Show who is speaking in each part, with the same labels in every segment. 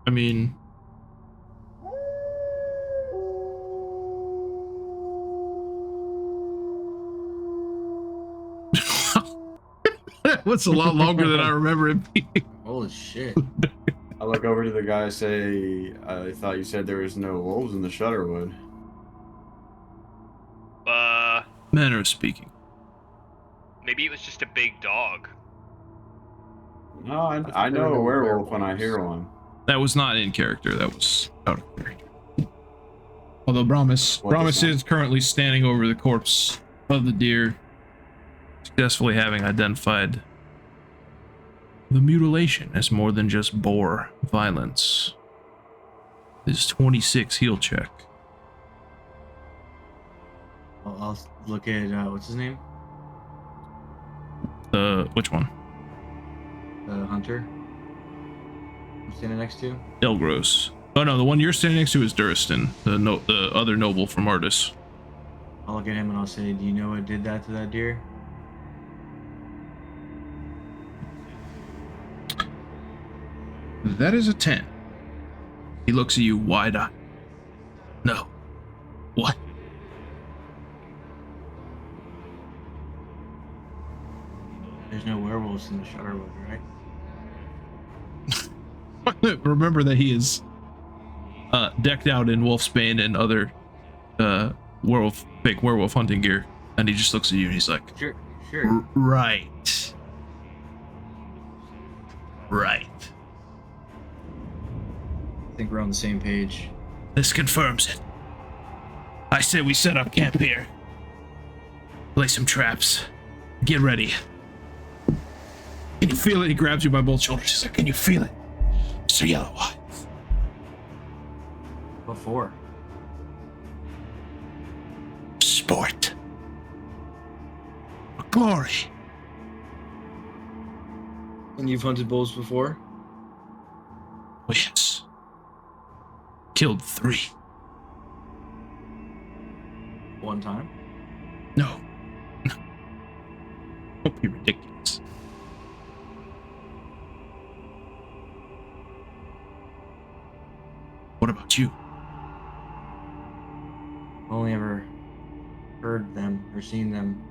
Speaker 1: I mean, what's a lot longer than I remember it being.
Speaker 2: Holy shit.
Speaker 3: I look over to the guy, say, I thought you said there was no wolves in the Shutterwood.
Speaker 1: Manner of speaking.
Speaker 4: Maybe it was just a big dog.
Speaker 3: No, I know a werewolf when I hear one.
Speaker 1: That was not in character. That was out of character. Although Bromus is currently standing over the corpse of the deer, successfully having identified the mutilation as more than just boar violence. His 26 heal check.
Speaker 2: I'll look at, what's his name?
Speaker 1: Which one?
Speaker 2: The hunter I'm standing next to?
Speaker 1: Delgros. Oh no, the one you're standing next to is Duristan, the other noble from Artus.
Speaker 2: I'll look at him and I'll say, do you know what did that to that deer?
Speaker 1: That is a 10. He looks at you wide-eyed. No. What?
Speaker 2: There's no werewolves in the Shutterwood, right?
Speaker 1: Remember that he is decked out in wolfsbane and other fake werewolf hunting gear, and he just looks at you and he's like,
Speaker 2: Sure.
Speaker 1: Right.
Speaker 2: I think we're on the same page.
Speaker 1: This confirms it. I say we set up camp here. Lay some traps. Get ready. Can you feel it? He grabs you by both shoulders. He's like, can you feel it? Mr. Yellow Eyes.
Speaker 2: What for?
Speaker 1: Sport. For glory.
Speaker 2: And you've hunted bulls before?
Speaker 1: Oh, yes. Killed 3.
Speaker 2: One time?
Speaker 1: No. Don't be ridiculous. What about you?
Speaker 2: I've only ever heard them or seen them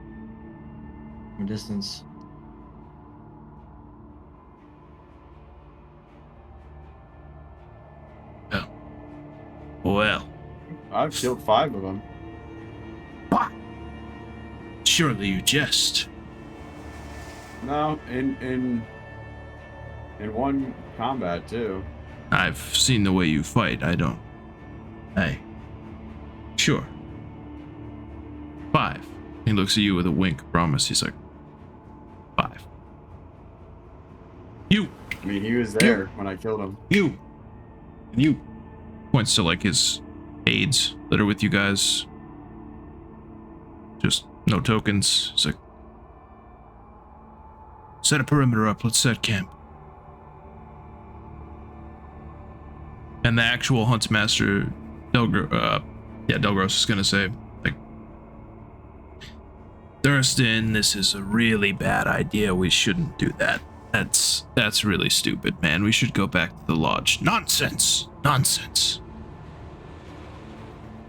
Speaker 2: from a distance.
Speaker 1: Oh. Well.
Speaker 3: I've killed 5 of them.
Speaker 1: What? Surely you jest.
Speaker 3: No, in one combat too.
Speaker 1: I've seen the way you fight. Sure. 5. He looks at you with a wink. Promise. He's like, 5. You.
Speaker 3: I mean, he was there when I killed him.
Speaker 1: You. Points to like his aides that are with you guys. Just no tokens. It's like, set a perimeter up. Let's set camp. And the actual huntsmaster, Delgros is gonna say, like, Thurston, this is a really bad idea. We shouldn't do that. That's really stupid, man. We should go back to the lodge. Nonsense.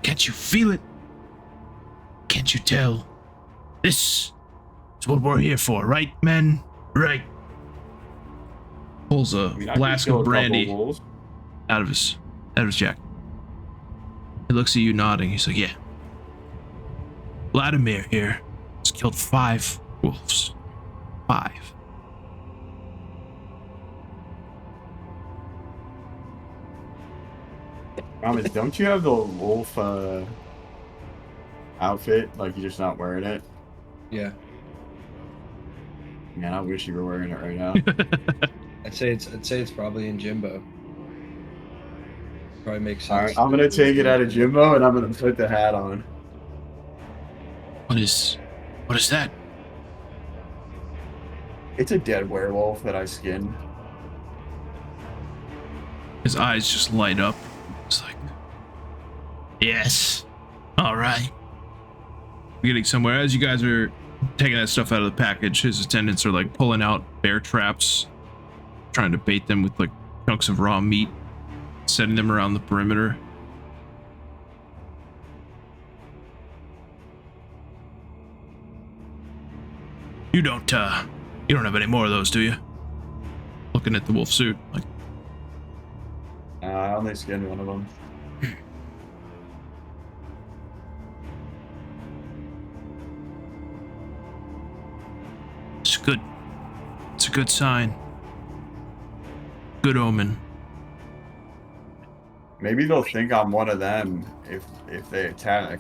Speaker 1: Can't you feel it? Can't you tell? This is what we're here for, right, men? Right. Pulls a flask of brandy out of his jacket. He looks at you nodding. He's like, yeah. Vladimir here has killed 5 wolves. 5.
Speaker 3: Promise, don't you have the wolf outfit? Like you're just not wearing it?
Speaker 2: Yeah.
Speaker 3: Man, I wish you were wearing it right now.
Speaker 2: I'd say it's probably in Jimbo. Probably makes sense.
Speaker 3: Alright, I'm gonna take it out of Jimbo and I'm gonna put the hat on.
Speaker 1: What is that?
Speaker 3: It's a dead werewolf that I skinned.
Speaker 1: His eyes just light up. It's like, yes. All right. We're getting somewhere. As you guys are taking that stuff out of the package, his attendants are like pulling out bear traps, trying to bait them with like chunks of raw meat. setting them around the perimeter. You don't have any more of those, do you? Looking at the wolf suit, like,
Speaker 3: I only skinned one of them.
Speaker 1: it's good. It's a good sign. Good omen.
Speaker 3: Maybe they'll think I'm one of them if they attack,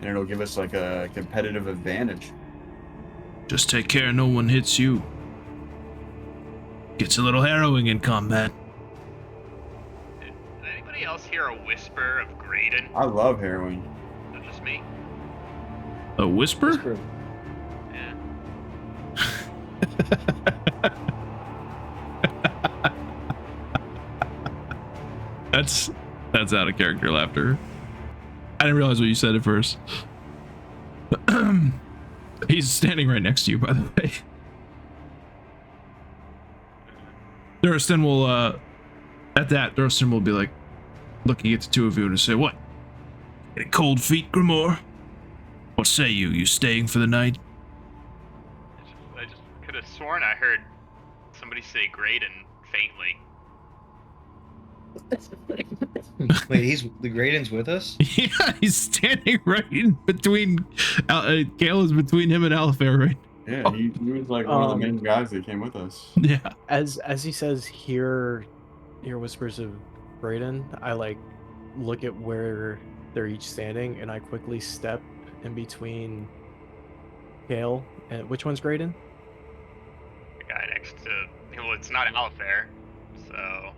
Speaker 3: and it'll give us like a competitive advantage.
Speaker 1: Just take care no one hits you. Gets a little harrowing in combat.
Speaker 4: Did anybody else hear a whisper of Graydon?
Speaker 3: I love heroin.
Speaker 4: Not just me.
Speaker 1: A whisper?
Speaker 4: Yeah.
Speaker 1: That's out of character laughter. I didn't realize what you said at first. He's standing right next to you, by the way. Durston will, Durston will be like, looking at the two of you and say, "What? Any cold feet, Grimmoor? What say you? You staying for the night?"
Speaker 4: I just could have sworn I heard somebody say Graydon faintly.
Speaker 2: Wait, the Graydon's with us?
Speaker 1: Yeah, he's standing right in between. Kael is between him and Alifair, right?
Speaker 3: Yeah, he was like one of the main guys that came with us.
Speaker 1: Yeah.
Speaker 5: As he says, hear whispers of Graydon, I like look at where they're each standing, and I quickly step in between Kael and which one's Graydon?
Speaker 4: The guy next to, well, it's not Alifair, so.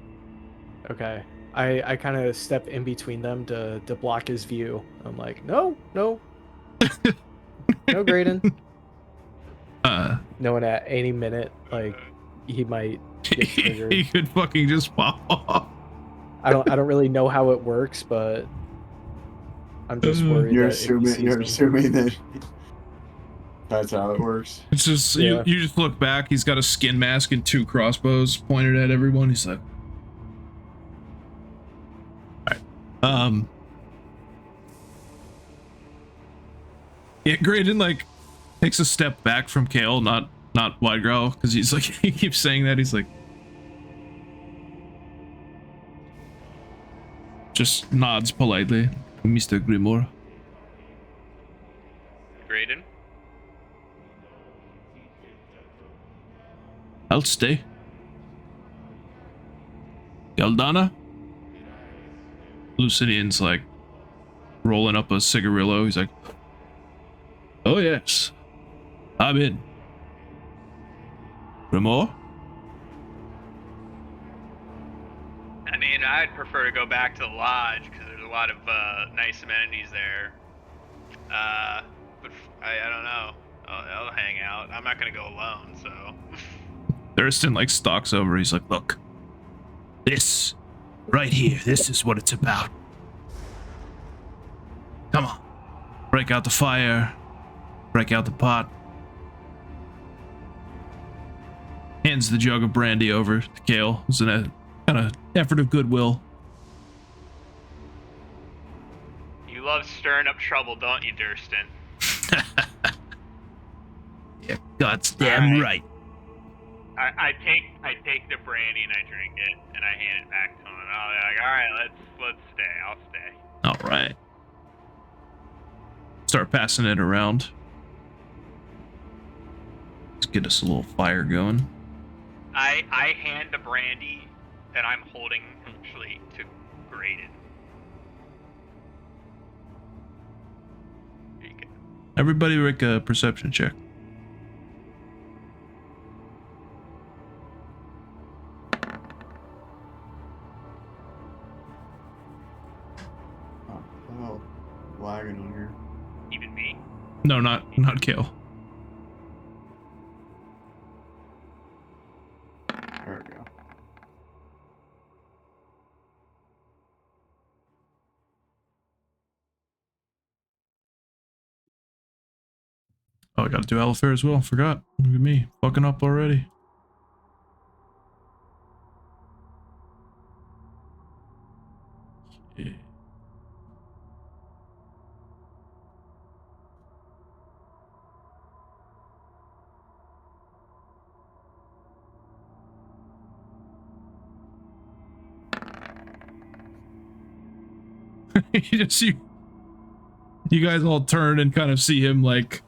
Speaker 5: Okay. I kind of step in between them to block his view. I'm like, no, no Graydon. Knowing at any minute, like, he might get triggered.
Speaker 1: He could fucking just pop off.
Speaker 5: I don't really know how it works, but I'm just worried.
Speaker 3: You're
Speaker 5: that if he sees
Speaker 3: assuming
Speaker 5: me-
Speaker 3: that that's how it works.
Speaker 1: It's just
Speaker 5: Yeah.
Speaker 1: you just look back. He's got a skin mask and two crossbows pointed at everyone. He's like, all right. Yeah, Graydon like takes a step back from Kael, not Widegrowl, because he's like he keeps saying that. He's like, just nods politely, Mr. Grimmoor.
Speaker 4: Graydon?
Speaker 1: I'll stay. Yaldana? Lucidian's like rolling up a cigarillo. He's like, oh yes, I'm in. Grimmoor?
Speaker 4: I mean, I'd prefer to go back to the lodge because there's a lot of nice amenities there. But I don't know. I'll hang out. I'm not gonna go alone, so.
Speaker 1: Thurston like stalks over. He's like, look, this right here, this is what it's about. Come on, break out the fire, break out the pot. Hands the jug of brandy over to Kael. It's a kind of effort of goodwill.
Speaker 4: You love stirring up trouble, don't you, Durston?
Speaker 1: Yeah, God's damn right.
Speaker 4: I take the brandy and I drink it and I hand it back to him. And I'll be like, all right, let's stay. I'll stay.
Speaker 1: All right. Start passing it around. Let's get us a little fire going.
Speaker 4: I hand the brandy that I'm holding actually to Graydon. Here you go.
Speaker 1: Everybody make a perception check.
Speaker 3: Oh, lagging on here.
Speaker 4: Even me.
Speaker 1: No, not Kael.
Speaker 3: There we go.
Speaker 1: Oh, I gotta do Alifair as well. Forgot. Look at me. Fucking up already. you guys all turn and kind of see him like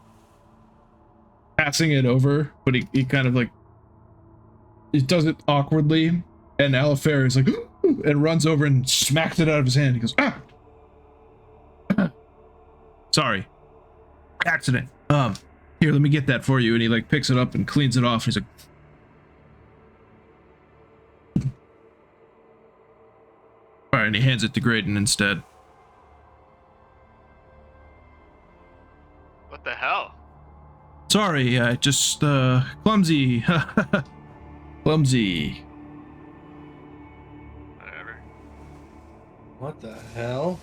Speaker 1: passing it over, but he kind of like he does it awkwardly, and Alifair is like and runs over and smacks it out of his hand. He goes, ah! Sorry. Accident. Here, let me get that for you. And he like picks it up and cleans it off. He's like, all right, and he hands it to Graydon instead.
Speaker 4: What the hell?
Speaker 1: Sorry, just clumsy. Clumsy.
Speaker 4: Whatever.
Speaker 2: What the hell?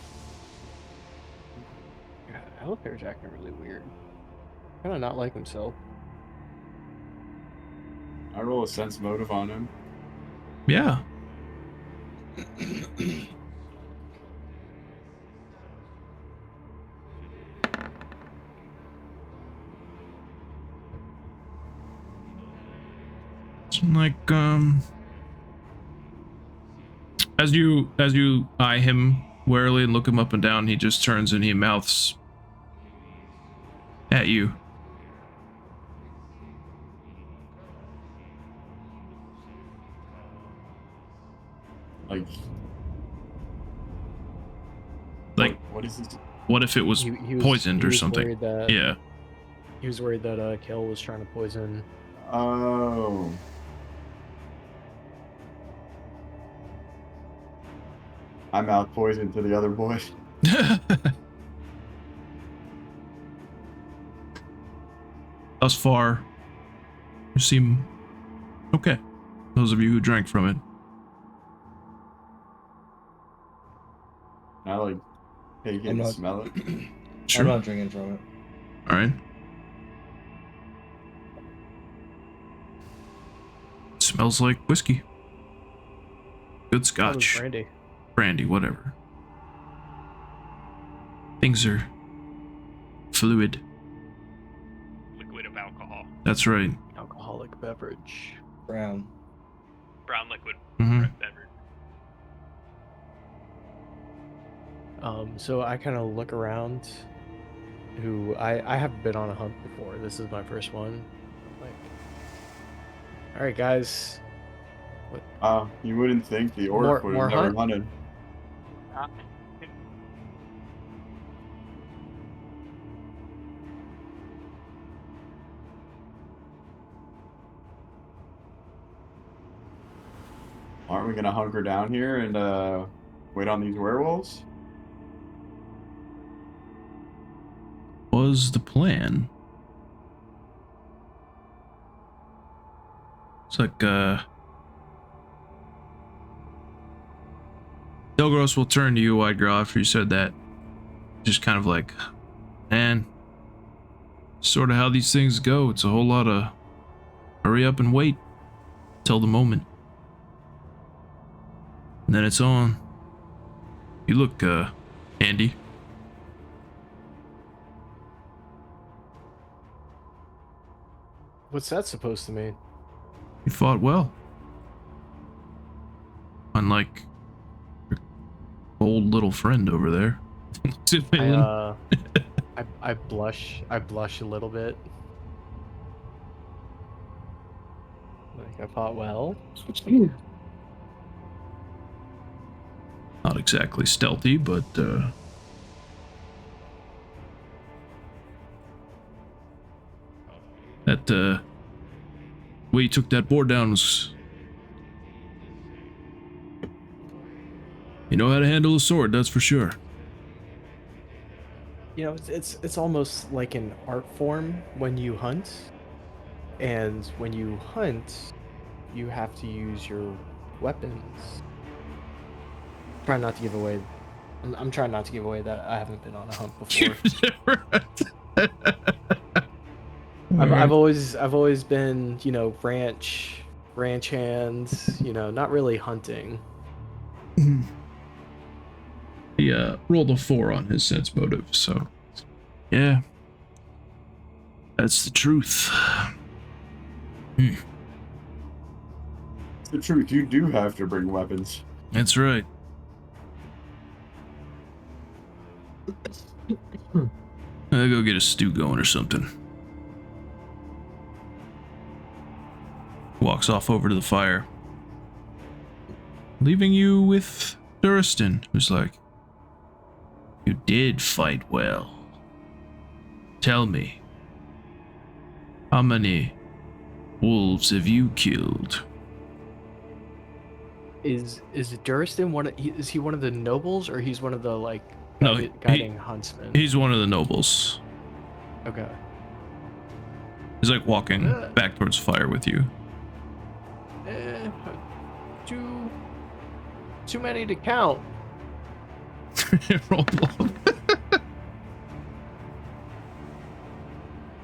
Speaker 5: God, Alifair's acting really weird. Kind of not like himself.
Speaker 3: I roll a sense motive on him.
Speaker 1: Yeah. It's like as you eye him warily and look him up and down, he just turns and he mouths at you. Like
Speaker 3: what is this?
Speaker 1: what if it was
Speaker 5: He was-
Speaker 1: poisoned
Speaker 5: he
Speaker 1: or
Speaker 5: was
Speaker 1: something?
Speaker 5: worried that-
Speaker 1: Yeah.
Speaker 5: He was worried that Kael was trying to poison.
Speaker 3: Oh. I'm out poison to the other boy.
Speaker 1: Thus far, you seem okay. Those of you who drank from it.
Speaker 3: I like take it
Speaker 2: I'm
Speaker 3: and
Speaker 2: not-
Speaker 3: smell it.
Speaker 1: Sure.
Speaker 2: I'm not drinking from it.
Speaker 1: All right. Smells like whiskey. Good
Speaker 5: That was
Speaker 1: scotch.
Speaker 5: brandy.
Speaker 1: Brandy, whatever. Things are fluid.
Speaker 4: Liquid of alcohol.
Speaker 1: That's right.
Speaker 5: Alcoholic beverage.
Speaker 2: Brown.
Speaker 4: Brown liquid
Speaker 1: Mhm.
Speaker 4: beverage.
Speaker 5: So I kind of look around. I haven't been on a hunt before. This is my first one. Like, all right, guys.
Speaker 3: You wouldn't think the orc
Speaker 5: More-
Speaker 3: would
Speaker 5: more
Speaker 3: have never
Speaker 5: hunt?
Speaker 3: hunted. Aren't we gonna hunker down here and wait on these werewolves?
Speaker 1: Was the plan. It's like, Delgros will turn to you, Widegrowl, after you said that. Just kind of like, man, sort of how these things go. It's a whole lot of hurry up and wait till the moment. And then it's on. You look, handy.
Speaker 5: What's that supposed to mean?
Speaker 1: You fought well. Unlike your old little friend over there.
Speaker 5: I blush. I blush a little bit. Like I fought well.
Speaker 1: Not exactly stealthy, but that way you took that board down was, you know how to handle a sword, that's for sure.
Speaker 5: You know, it's almost like an art form when you hunt, and when you hunt, you have to use your weapons. Try not to give away. I'm trying not to give away that I haven't been on a hunt before. I've always been, you know, ranch hands, you know, not really hunting.
Speaker 1: He rolled a 4 on his sense motive, so yeah, that's the truth.
Speaker 3: It's the truth. You do have to bring weapons.
Speaker 1: That's right. Go get a stew going or something. Walks off over to the fire, leaving you with Duristan, who's like, "You did fight well. Tell me, how many wolves have you killed?"
Speaker 5: Is Duristan is he one of the nobles, or he's one of the like
Speaker 1: No,
Speaker 5: guiding huntsmen?
Speaker 1: He's one of the nobles.
Speaker 5: Okay.
Speaker 1: He's like walking back towards fire with you.
Speaker 5: Too many to count.
Speaker 1: Roll bluff.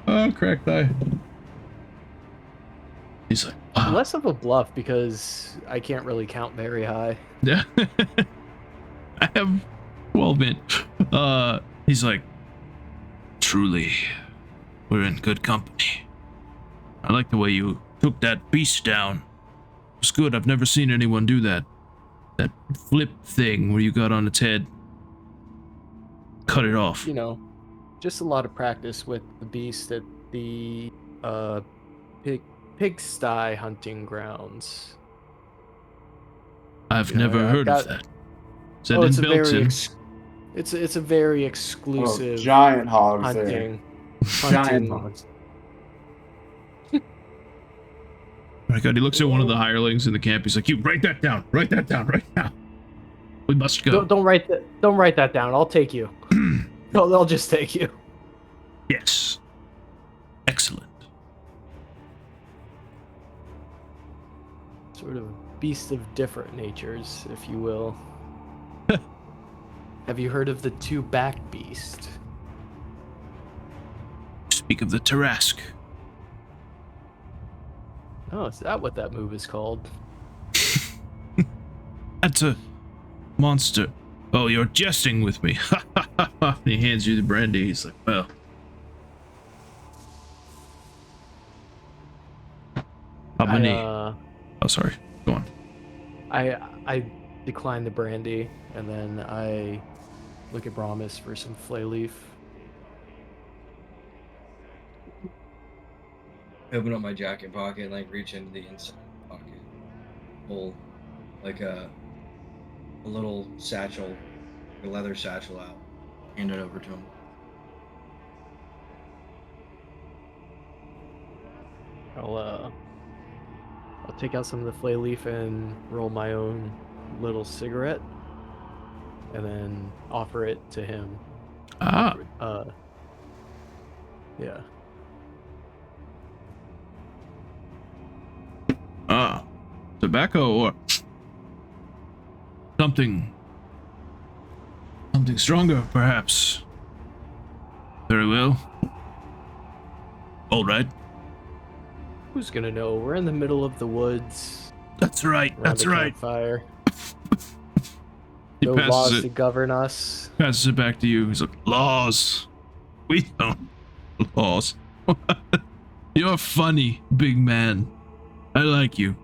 Speaker 1: Oh, cracked die. He's like, wow.
Speaker 5: Less of a bluff because I can't really count very high.
Speaker 1: Yeah. I have 12 in. He's like, truly, we're in good company. I like the way you took that beast down. It's good. I've never seen anyone do that. That flip thing where you got on its head. Cut it off.
Speaker 5: You know, just a lot of practice with the beast at the pigsty hunting grounds.
Speaker 1: I've never heard of that. Is that
Speaker 5: it's
Speaker 1: in
Speaker 5: a very
Speaker 1: Belton?
Speaker 5: it's a very exclusive
Speaker 3: giant hogs
Speaker 5: hunting.
Speaker 3: Giant hogs.
Speaker 1: Oh my God, he looks at one of the hirelings in the camp. He's like, "You write that down. Write that down right now. We must go."
Speaker 5: Don't write that down. I'll take you. They'll just take you.
Speaker 1: Yes. Excellent.
Speaker 5: Sort of beast of different natures, if you will. Have you heard of the two-back beast?
Speaker 1: Speak of the Tarask.
Speaker 5: Oh, is that what that move is called?
Speaker 1: That's a monster. Oh, you're jesting with me. He hands you the brandy. He's like, well. How many? Oh, sorry. Go on.
Speaker 5: I decline the brandy, and then I look at Brahmis for some flay leaf.
Speaker 6: I open up my jacket pocket and like reach into the inside pocket, pull like a little satchel, a leather satchel out, hand it over to him.
Speaker 5: I'll take out some of the flay leaf and roll my own little cigarette, and then offer it to him.
Speaker 1: Ah.
Speaker 5: Yeah.
Speaker 1: Ah. Tobacco or something stronger, perhaps. Very well. All right.
Speaker 5: Who's gonna know? We're in the middle of the woods.
Speaker 1: That's right. That's right.
Speaker 5: Fire.
Speaker 1: He
Speaker 5: No
Speaker 1: passes
Speaker 5: laws
Speaker 1: it.
Speaker 5: to govern us.
Speaker 1: Passes it back to you. He's like, laws. We don't. Laws. You're funny, big man. I like you.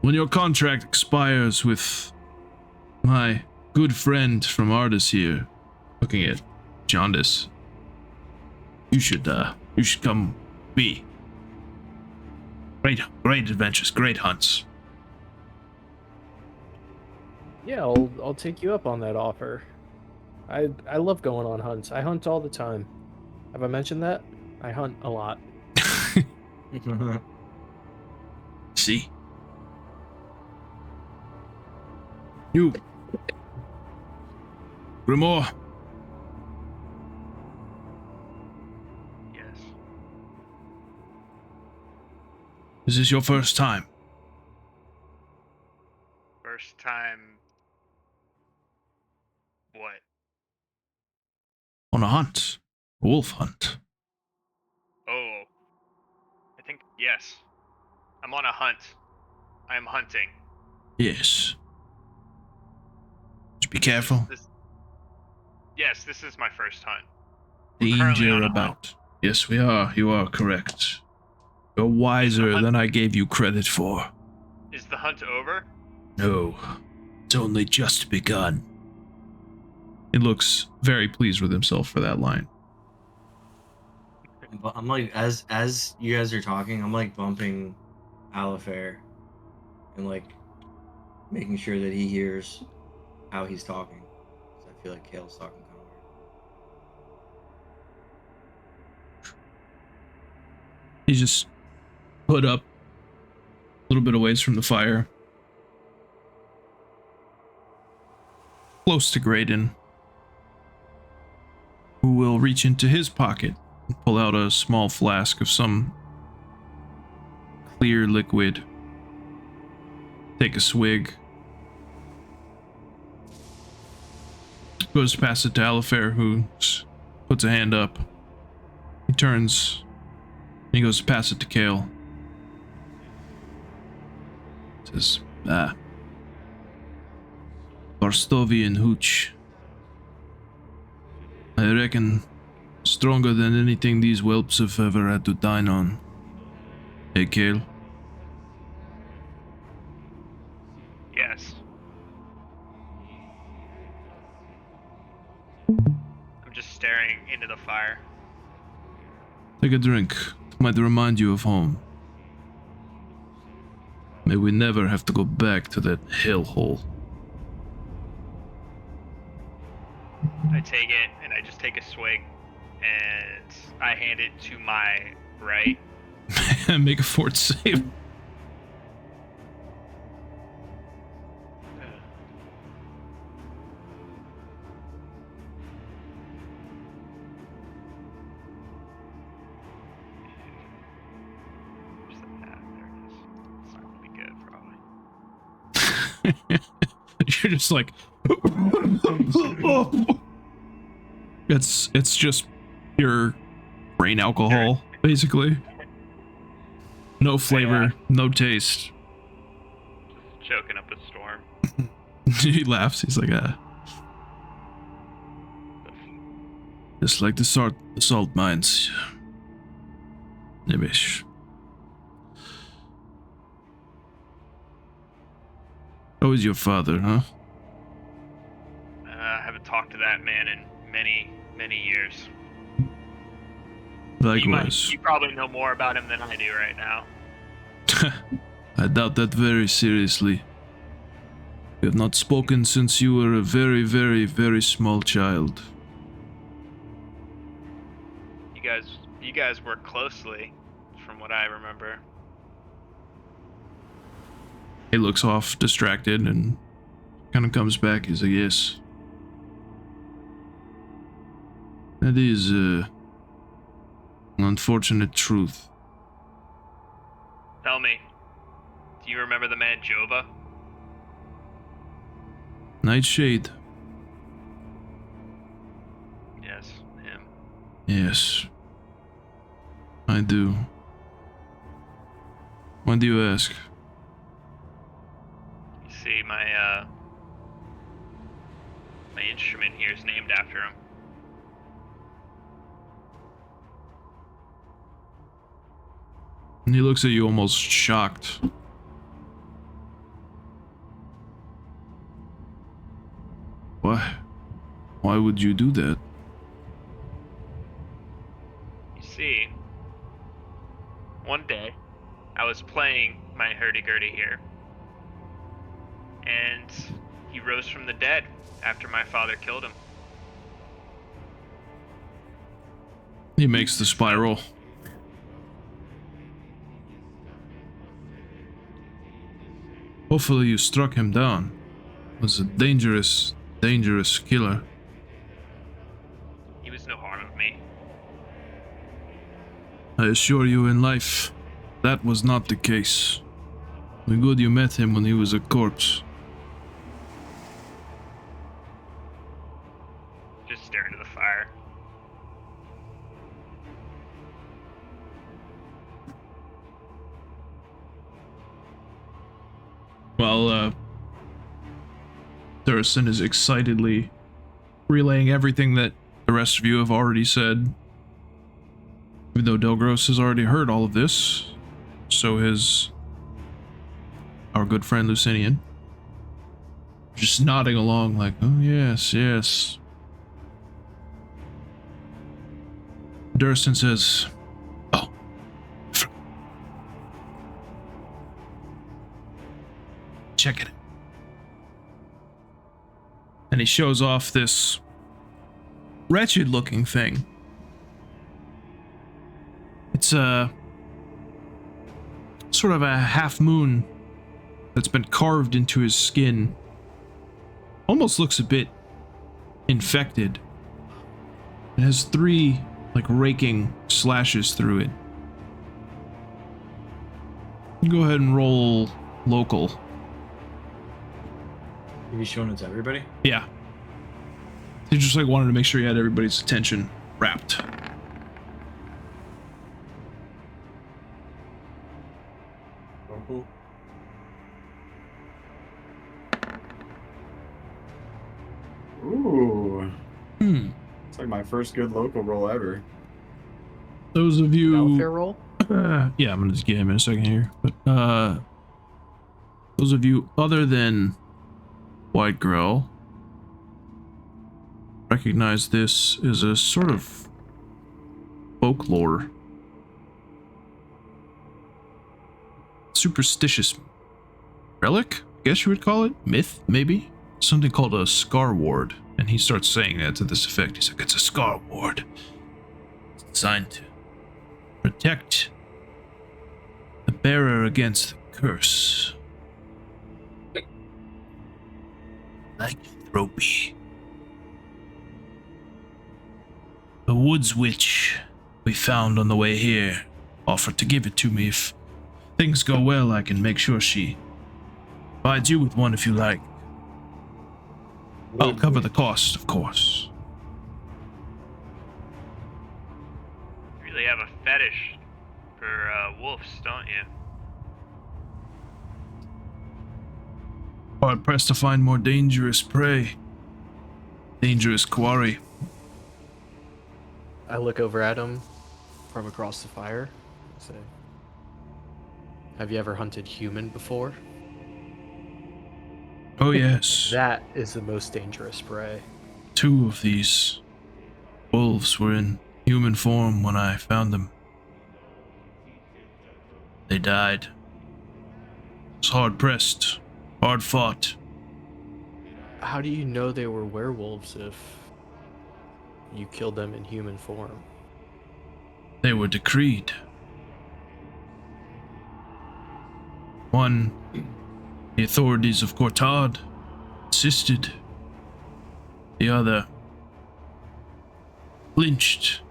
Speaker 1: When your contract expires with my good friend from Ardis here, looking at Jaundice, you should come be. Great adventures, great hunts.
Speaker 5: Yeah, I'll take you up on that offer. I love going on hunts. I hunt all the time. Have I mentioned that? I hunt a lot.
Speaker 1: See? You. Grimmoor.
Speaker 4: Yes.
Speaker 1: Is this your first time?
Speaker 4: First time. What?
Speaker 1: On a hunt. A wolf hunt.
Speaker 4: Oh. I think, yes. I'm on a hunt. I am hunting.
Speaker 1: Yes. Just be careful.
Speaker 4: Yes, this is my first hunt. We're currently on
Speaker 1: Danger
Speaker 4: a
Speaker 1: about. Yes, we are. You are correct. You're wiser than I gave you credit for.
Speaker 4: Is the hunt over?
Speaker 1: No. It's only just begun. He looks very pleased with himself for that line.
Speaker 2: But I'm like, as you guys are talking, I'm like bumping Alifair and like making sure that he hears how he's talking. 'Cause I feel like Kael's talking kind of weird.
Speaker 1: He just put up a little bit of ways from the fire, close to Graydon, who will reach into his pocket and pull out a small flask of some clear liquid. Take a swig. Goes past it to Alifair, who puts a hand up. He turns. He goes to pass it to Kael. Says, Barstovian hooch. I reckon stronger than anything these whelps have ever had to dine on. Hey, Kael?
Speaker 4: Yes. I'm just staring into the fire.
Speaker 1: Take a drink. It might remind you of home. May we never have to go back to that hellhole.
Speaker 4: I take it and I just take a swig and I hand it to my right.
Speaker 1: Make a fort save.
Speaker 4: Where's the path? There it is. It's not gonna be good, probably.
Speaker 1: You're just like it's just pure grain alcohol, basically. No flavor, no taste.
Speaker 4: Choking up a storm.
Speaker 1: He laughs. He's like, just like the salt mines. Maybe. How is your father, huh?
Speaker 4: I haven't talked to that man in many, many years.
Speaker 1: Likewise.
Speaker 4: You probably know more about him than I do right now.
Speaker 1: I doubt that very seriously. We have not spoken since you were a very, very, very small child.
Speaker 4: You guys work closely, from what I remember.
Speaker 1: He looks off, distracted, and kind of comes back. He's like, yes. That is, an unfortunate truth.
Speaker 4: Tell me, do you remember the man Jova?
Speaker 1: Nightshade.
Speaker 4: Yes, him.
Speaker 1: Yes. I do. Why do you ask?
Speaker 4: You see, my instrument here is named after him.
Speaker 1: And he looks at you almost shocked. Why? Why would you do that?
Speaker 4: You see, one day, I was playing my hurdy-gurdy here, and he rose from the dead after my father killed him.
Speaker 1: He makes the spiral. Hopefully you struck him down. It was a dangerous, dangerous killer.
Speaker 4: He was no harm of me.
Speaker 1: I assure you in life, that was not the case. The good you met him when he was a corpse.
Speaker 4: Just stare into the fire.
Speaker 1: While Thurston is excitedly relaying everything that the rest of you have already said. Even though Delgros has already heard all of this, so has our good friend Lucinian. Just nodding along like, oh yes, yes. Durston says, "Oh, check it." And he shows off this wretched-looking thing. It's a sort of a half moon that's been carved into his skin. Almost looks a bit infected. It has 3 like raking slashes through it. Go ahead and roll local.
Speaker 2: Are you showing it to everybody?
Speaker 1: Yeah. He just like wanted to make sure he had everybody's attention wrapped.
Speaker 3: Local. Ooh. It's like my first good local roll ever.
Speaker 1: Those of you...
Speaker 5: Fair roll?
Speaker 1: yeah, I'm gonna just get him in a second here. But those of you other than Widegrowl recognize this as a sort of folklore, superstitious relic, I guess you would call it, myth, maybe, something called a scar ward. And he starts saying that to this effect. He's like, "It's a scar ward. It's designed to protect the bearer against the curse. Lycanthropy. The woods witch we found on the way here offered to give it to me. If things go well, I can make sure she provides you with one if you like. I'll cover the cost, of course."
Speaker 4: You really have a fetish for wolves, don't you?
Speaker 1: Hard pressed to find more dangerous prey. Dangerous quarry.
Speaker 5: I look over at him from across the fire and say, "Have you ever hunted human before?
Speaker 1: Oh yes.
Speaker 5: That is the most dangerous prey."
Speaker 1: 2 of these wolves were in human form when I found them. They died. It's hard pressed, hard fought.
Speaker 5: How do you know they were werewolves if you killed them in human form?
Speaker 1: They were decreed. One, the authorities of Cortad insisted. The other flinched.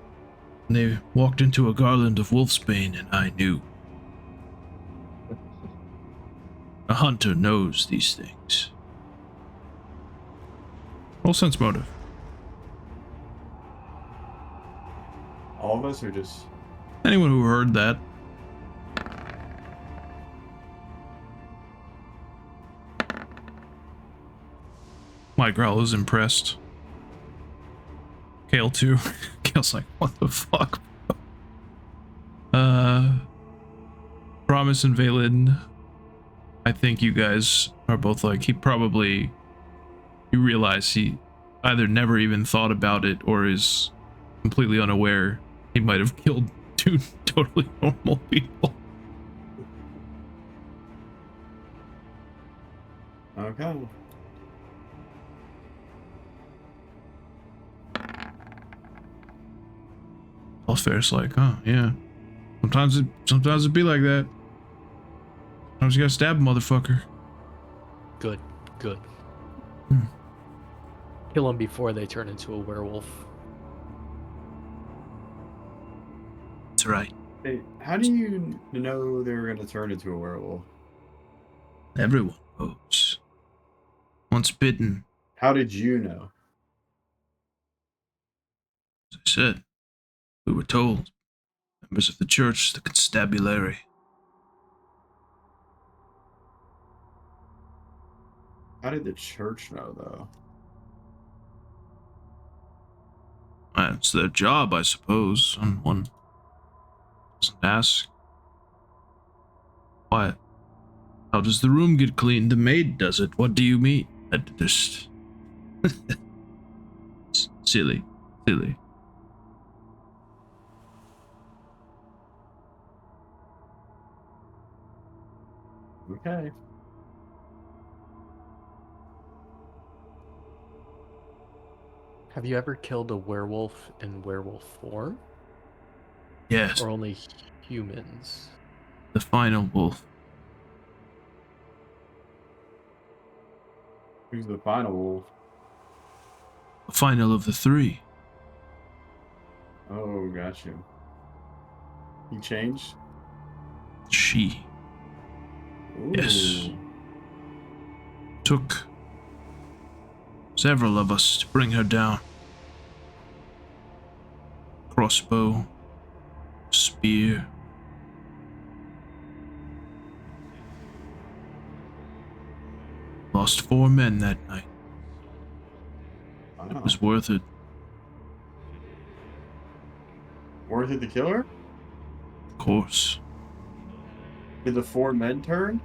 Speaker 1: And they walked into a garland of wolfsbane, and I knew. A hunter knows these things. Roll sense motive.
Speaker 3: All of us or just...
Speaker 1: Anyone who heard that. Widegrowl is impressed. Kael too. Kael's like, "What the fuck?" Promise and Valen, I think you guys are both like, he probably, you realize he either never even thought about it or is completely unaware he might have killed 2 totally normal people.
Speaker 3: Okay.
Speaker 1: Allfair's like, "Oh yeah, sometimes it be like that. Sometimes you gotta stab a motherfucker."
Speaker 5: Good, good.
Speaker 1: Hmm.
Speaker 5: Kill them before they turn into a werewolf.
Speaker 1: That's right.
Speaker 3: Hey, how do you know they were going to turn into a werewolf?
Speaker 1: Everyone knows. Once bitten,
Speaker 3: How did you know?
Speaker 1: as I said, we were told. Members of the church, the constabulary.
Speaker 3: How did the church know, though?
Speaker 1: It's their job, I suppose. One doesn't ask. Why? How does the room get cleaned? The maid does it. What do you mean? Just silly.
Speaker 3: Okay.
Speaker 5: Have you ever killed a werewolf in werewolf form?
Speaker 1: Yes,
Speaker 5: Or only humans?
Speaker 1: the final wolf.
Speaker 3: Who's the final wolf?
Speaker 1: The final of the three.
Speaker 3: Oh, gotcha. He changed?
Speaker 1: She.
Speaker 3: Ooh.
Speaker 1: Yes. Took several of us to bring her down. Crossbow, spear. Lost 4 men that night.
Speaker 3: Wow.
Speaker 1: It was worth it.
Speaker 3: Worth it to kill her?
Speaker 1: Of course.
Speaker 3: Did the 4 men turn?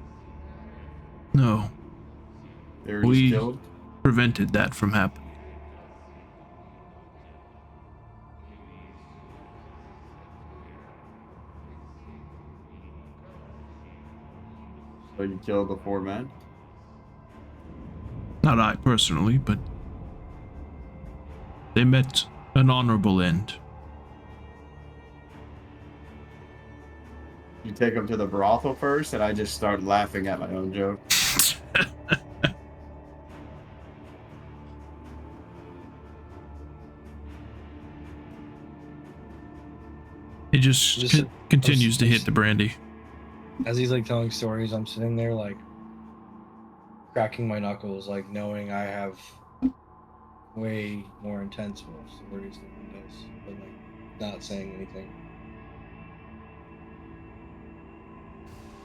Speaker 1: No,
Speaker 3: They were
Speaker 1: We-
Speaker 3: just killed?
Speaker 1: prevented that from happening.
Speaker 3: So you killed the 4 men?
Speaker 1: Not I personally, but they met an honorable end.
Speaker 3: You take them to the brothel first, and I just start laughing at my own joke.
Speaker 1: He just
Speaker 6: Just-
Speaker 1: continues to hit the brandy.
Speaker 6: As he's like telling stories, I'm sitting there like cracking my knuckles, like knowing I have way more intense wolf stories than he does, but like not saying anything.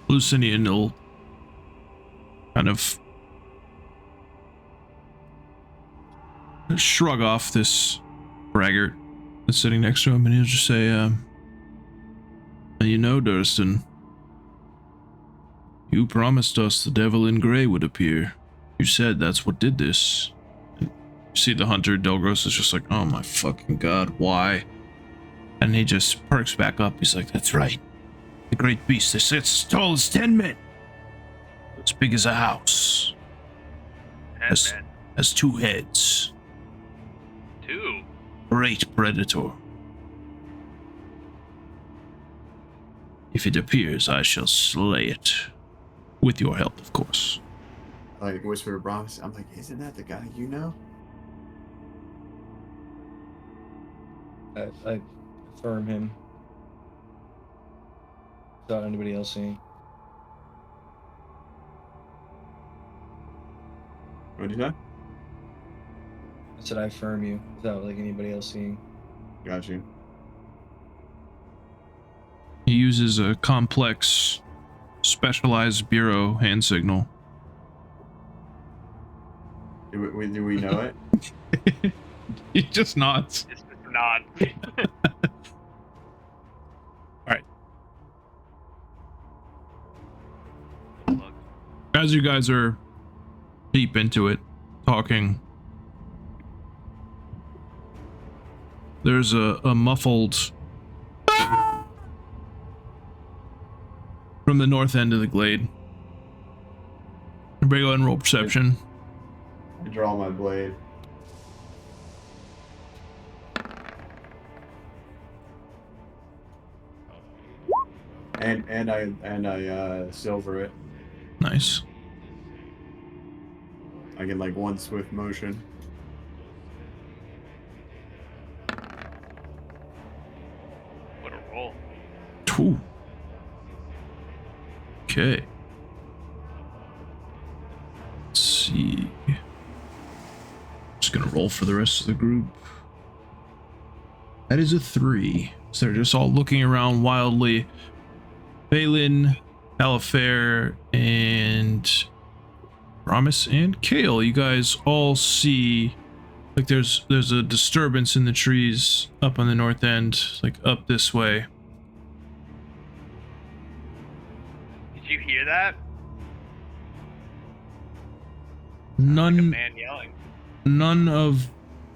Speaker 1: Lucinian will kind of shrug off this braggart that's sitting next to him, and he'll just say, you know, Durston, you promised us the devil in grey would appear. You said that's what did this. And you see the hunter, Delgros, is just like, oh my fucking god, why? And he just perks back up. He's like, that's right. The great beast, they say it's as tall as 10 men. As big as a house. Has,
Speaker 4: Headman.
Speaker 1: has 2 heads.
Speaker 4: 2.
Speaker 1: Great predator. If it appears, I shall slay it. With your help, of course.
Speaker 3: Like, whisper to Brahms. I'm like, isn't that the guy you know?
Speaker 6: I affirm him without anybody else seeing.
Speaker 3: What'd you say?
Speaker 6: I said I affirm you without like anybody else seeing.
Speaker 3: Got you.
Speaker 1: He uses a complex, specialized bureau hand signal.
Speaker 3: Do we know it?
Speaker 1: He just nods.
Speaker 4: It's just not. Look,
Speaker 1: As you guys are deep into it, talking, there's a muffled from the north end of the glade. Everybody go ahead and roll perception.
Speaker 3: I draw my blade. And I silver it.
Speaker 1: Nice.
Speaker 3: I get like 1 swift motion.
Speaker 4: what a roll.
Speaker 1: Ooh. Okay. Let's see. Just gonna roll for the rest of the group. That is a 3. So they're just all looking around wildly. Balin, Alifair, and Promise and Kael, you guys all see like there's a disturbance in the trees up on the north end, like up this way.
Speaker 4: Did you hear that? Like a
Speaker 1: None
Speaker 4: man yelling.
Speaker 1: None of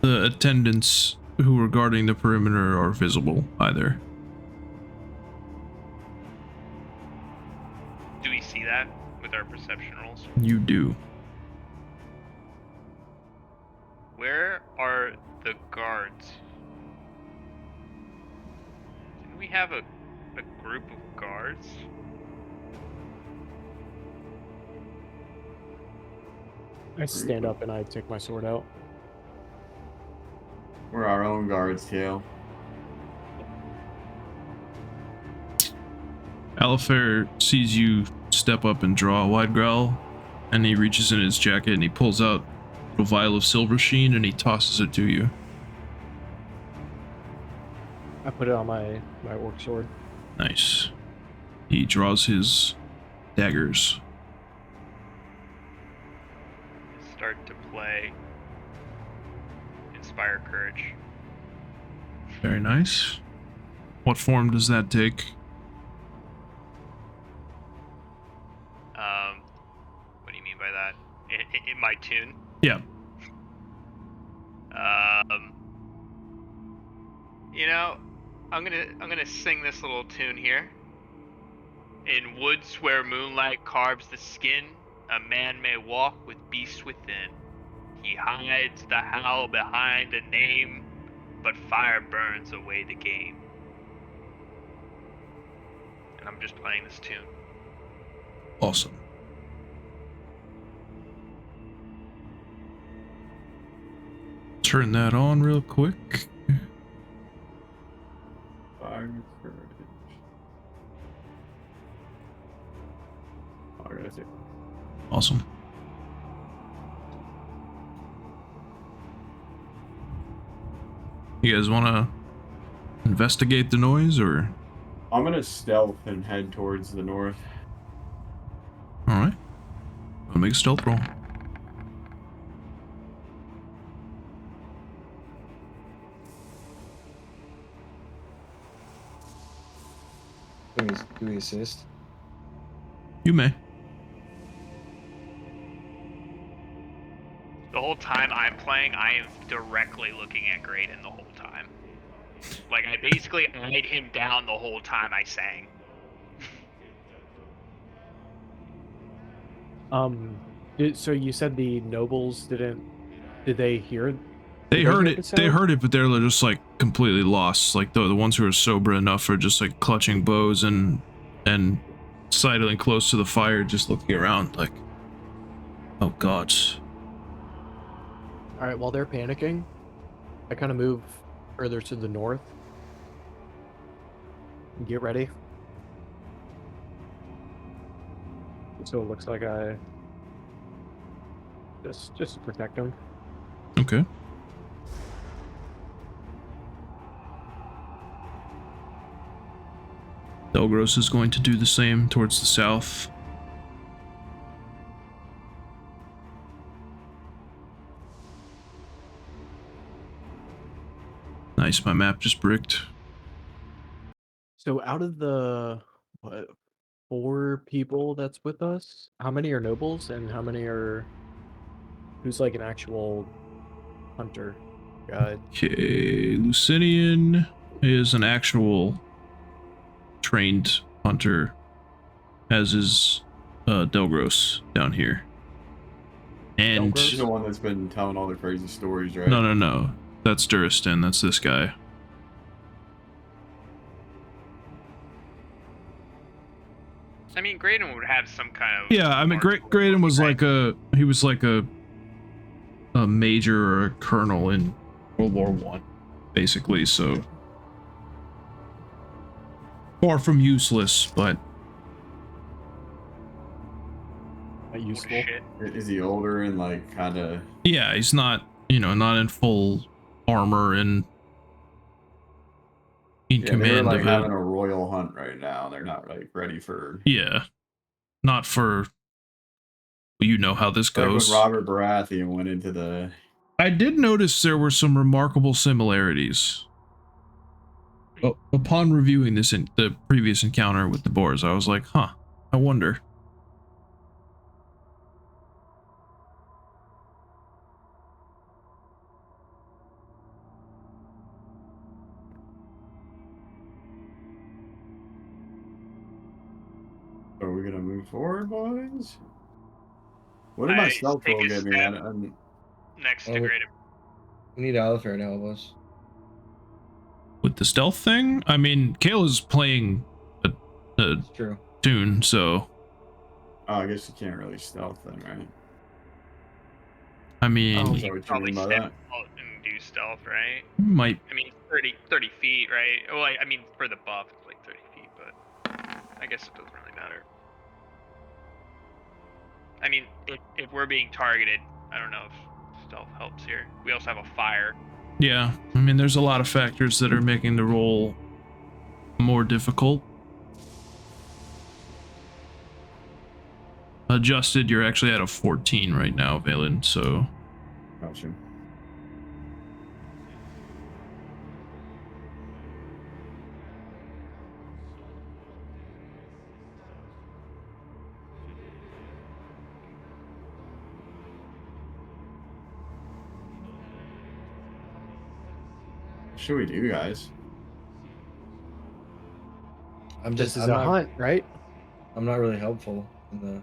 Speaker 1: the attendants who were guarding the perimeter are visible either.
Speaker 4: Do we see that? with our perception rolls.
Speaker 1: You do.
Speaker 4: Where are the guards? Didn't we have a group of guards?
Speaker 5: I stand up and I take my sword out.
Speaker 3: We're our own guards, Kale.
Speaker 1: Alifair sees you step up and draw a Widegrowl, and he reaches in his jacket and he pulls out a vial of silver sheen and he tosses it to you.
Speaker 5: I put it on my orc sword.
Speaker 1: Nice. He draws his daggers.
Speaker 4: Start to play Inspire Courage.
Speaker 1: Very nice. What form does that take?
Speaker 4: What do you mean by that? In my tune?
Speaker 1: Yeah.
Speaker 4: You know, I'm gonna sing this little tune here. In woods where moonlight carves the skin, a man may walk with beasts within. He hides the howl behind a name, but fire burns away the game. And I'm just playing this tune.
Speaker 1: Awesome. Turn that on real quick.
Speaker 3: Fire courage. Alright,
Speaker 1: Awesome. You guys want to investigate the noise, or?
Speaker 3: I'm gonna stealth and head towards the north.
Speaker 1: All right. I'll make a stealth roll.
Speaker 6: Do we assist?
Speaker 1: You may.
Speaker 4: The whole time I'm playing, I am directly looking at Graydon the whole time. Like, I basically eyed him down the whole time I sang.
Speaker 5: So you said the nobles didn't? Did they hear?
Speaker 1: They heard
Speaker 5: hear
Speaker 1: it.
Speaker 5: the
Speaker 1: They
Speaker 5: sound?
Speaker 1: heard it, but they're just like completely lost. Like the ones who are sober enough are just like clutching bows and sidling close to the fire, just looking around like, oh god.
Speaker 5: All right. While they're panicking, I kind of move further to the north. Get ready. So it looks like I just to protect them.
Speaker 1: Okay. Delgros is going to do the same towards the south. Nice, my map just bricked.
Speaker 5: So out of the what 4 people that's with us, how many are nobles and how many are who's like an actual hunter guide?
Speaker 1: Okay, Lucinian is an actual trained hunter, as is Delgros down here. And
Speaker 5: Delgros?
Speaker 3: He's the one that's been telling all the crazy stories, right?
Speaker 1: no, that's Duristan. That's this guy.
Speaker 4: I mean, Graydon would have some kind of...
Speaker 1: Yeah, I mean, Graydon was like he was like a major or a colonel in World War I, basically. So far from useless, but
Speaker 5: Not
Speaker 4: Oh,
Speaker 5: useful.
Speaker 4: shit.
Speaker 3: Is he older and like kind of?
Speaker 1: yeah, he's not, not in full armor and in
Speaker 3: Yeah, they're
Speaker 1: command
Speaker 3: like
Speaker 1: of
Speaker 3: having
Speaker 1: it.
Speaker 3: a royal hunt right now. They're not like ready for.
Speaker 1: Yeah, not for. You know how this
Speaker 3: Like when
Speaker 1: goes.
Speaker 3: Robert Baratheon went into the.
Speaker 1: I did notice there were some remarkable similarities. Upon reviewing this in the previous encounter with the boars, I was like, huh, I wonder.
Speaker 3: Are we gonna move forward, boys? What did my
Speaker 4: I
Speaker 3: stealth
Speaker 4: take
Speaker 3: roll
Speaker 4: a
Speaker 3: get me?
Speaker 4: step next to
Speaker 6: Oh,
Speaker 4: Great.
Speaker 6: We need Alifair to help us.
Speaker 1: With the stealth thing, I mean, Kael is playing a
Speaker 6: It's true.
Speaker 1: tune, so
Speaker 3: Oh, I guess you can't really stealth then, right?
Speaker 1: I mean,
Speaker 3: Oh,
Speaker 1: you
Speaker 3: so what you
Speaker 4: Probably
Speaker 3: mean by
Speaker 4: step
Speaker 3: that?
Speaker 4: out and do stealth, right?
Speaker 1: might.
Speaker 4: I mean, 30 feet, right? Well, I mean, for the buff, it's like 30 feet, but I guess it doesn't really matter. I mean, if we're being targeted, I don't know if stealth helps here. We also have a fire.
Speaker 1: Yeah, I mean, there's a lot of factors that are making the roll more difficult. Adjusted, you're actually at a 14 right now, Valen, so
Speaker 3: Gotcha. What should we do, guys?
Speaker 6: I'm
Speaker 5: This
Speaker 6: just
Speaker 5: is
Speaker 6: I'm
Speaker 5: a
Speaker 6: not,
Speaker 5: hunt, right?
Speaker 6: I'm not really helpful in the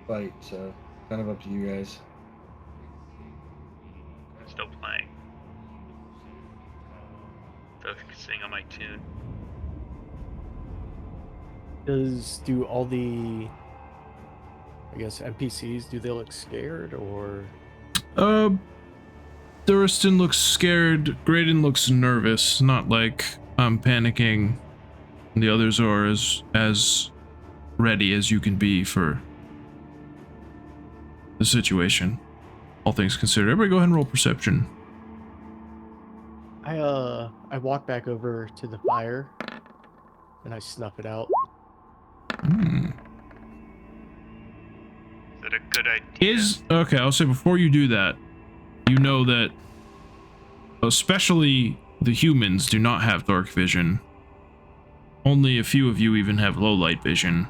Speaker 6: fight, so kind of up to you guys.
Speaker 4: I'm still playing. Focusing on my tune.
Speaker 5: Do all the, I guess, NPCs, do they look scared or?
Speaker 1: Duristan looks scared, Graydon looks nervous, not like I'm panicking. The others are as ready as you can be for the situation. All things considered. Everybody go ahead and roll perception.
Speaker 5: I walk back over to the fire and I snuff it out.
Speaker 4: Is that a good idea?
Speaker 1: Okay, I'll say before you do that, you know that especially the humans do not have dark vision. Only a few of you even have low light vision.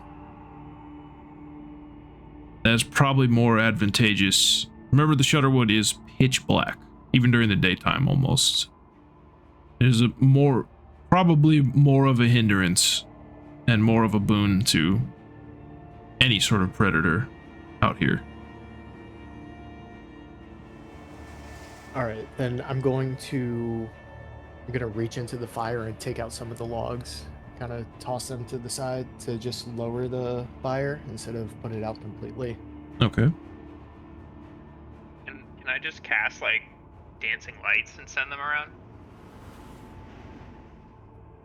Speaker 1: That's probably more advantageous. Remember, the Shutterwood is pitch black, even during the daytime almost. It is probably more of a hindrance and more of a boon to any sort of predator out here.
Speaker 5: All right, then I'm gonna reach into the fire and take out some of the logs, kind of toss them to the side to just lower the fire instead of put it out completely.
Speaker 1: Okay.
Speaker 4: Can I just cast like dancing lights and send them around?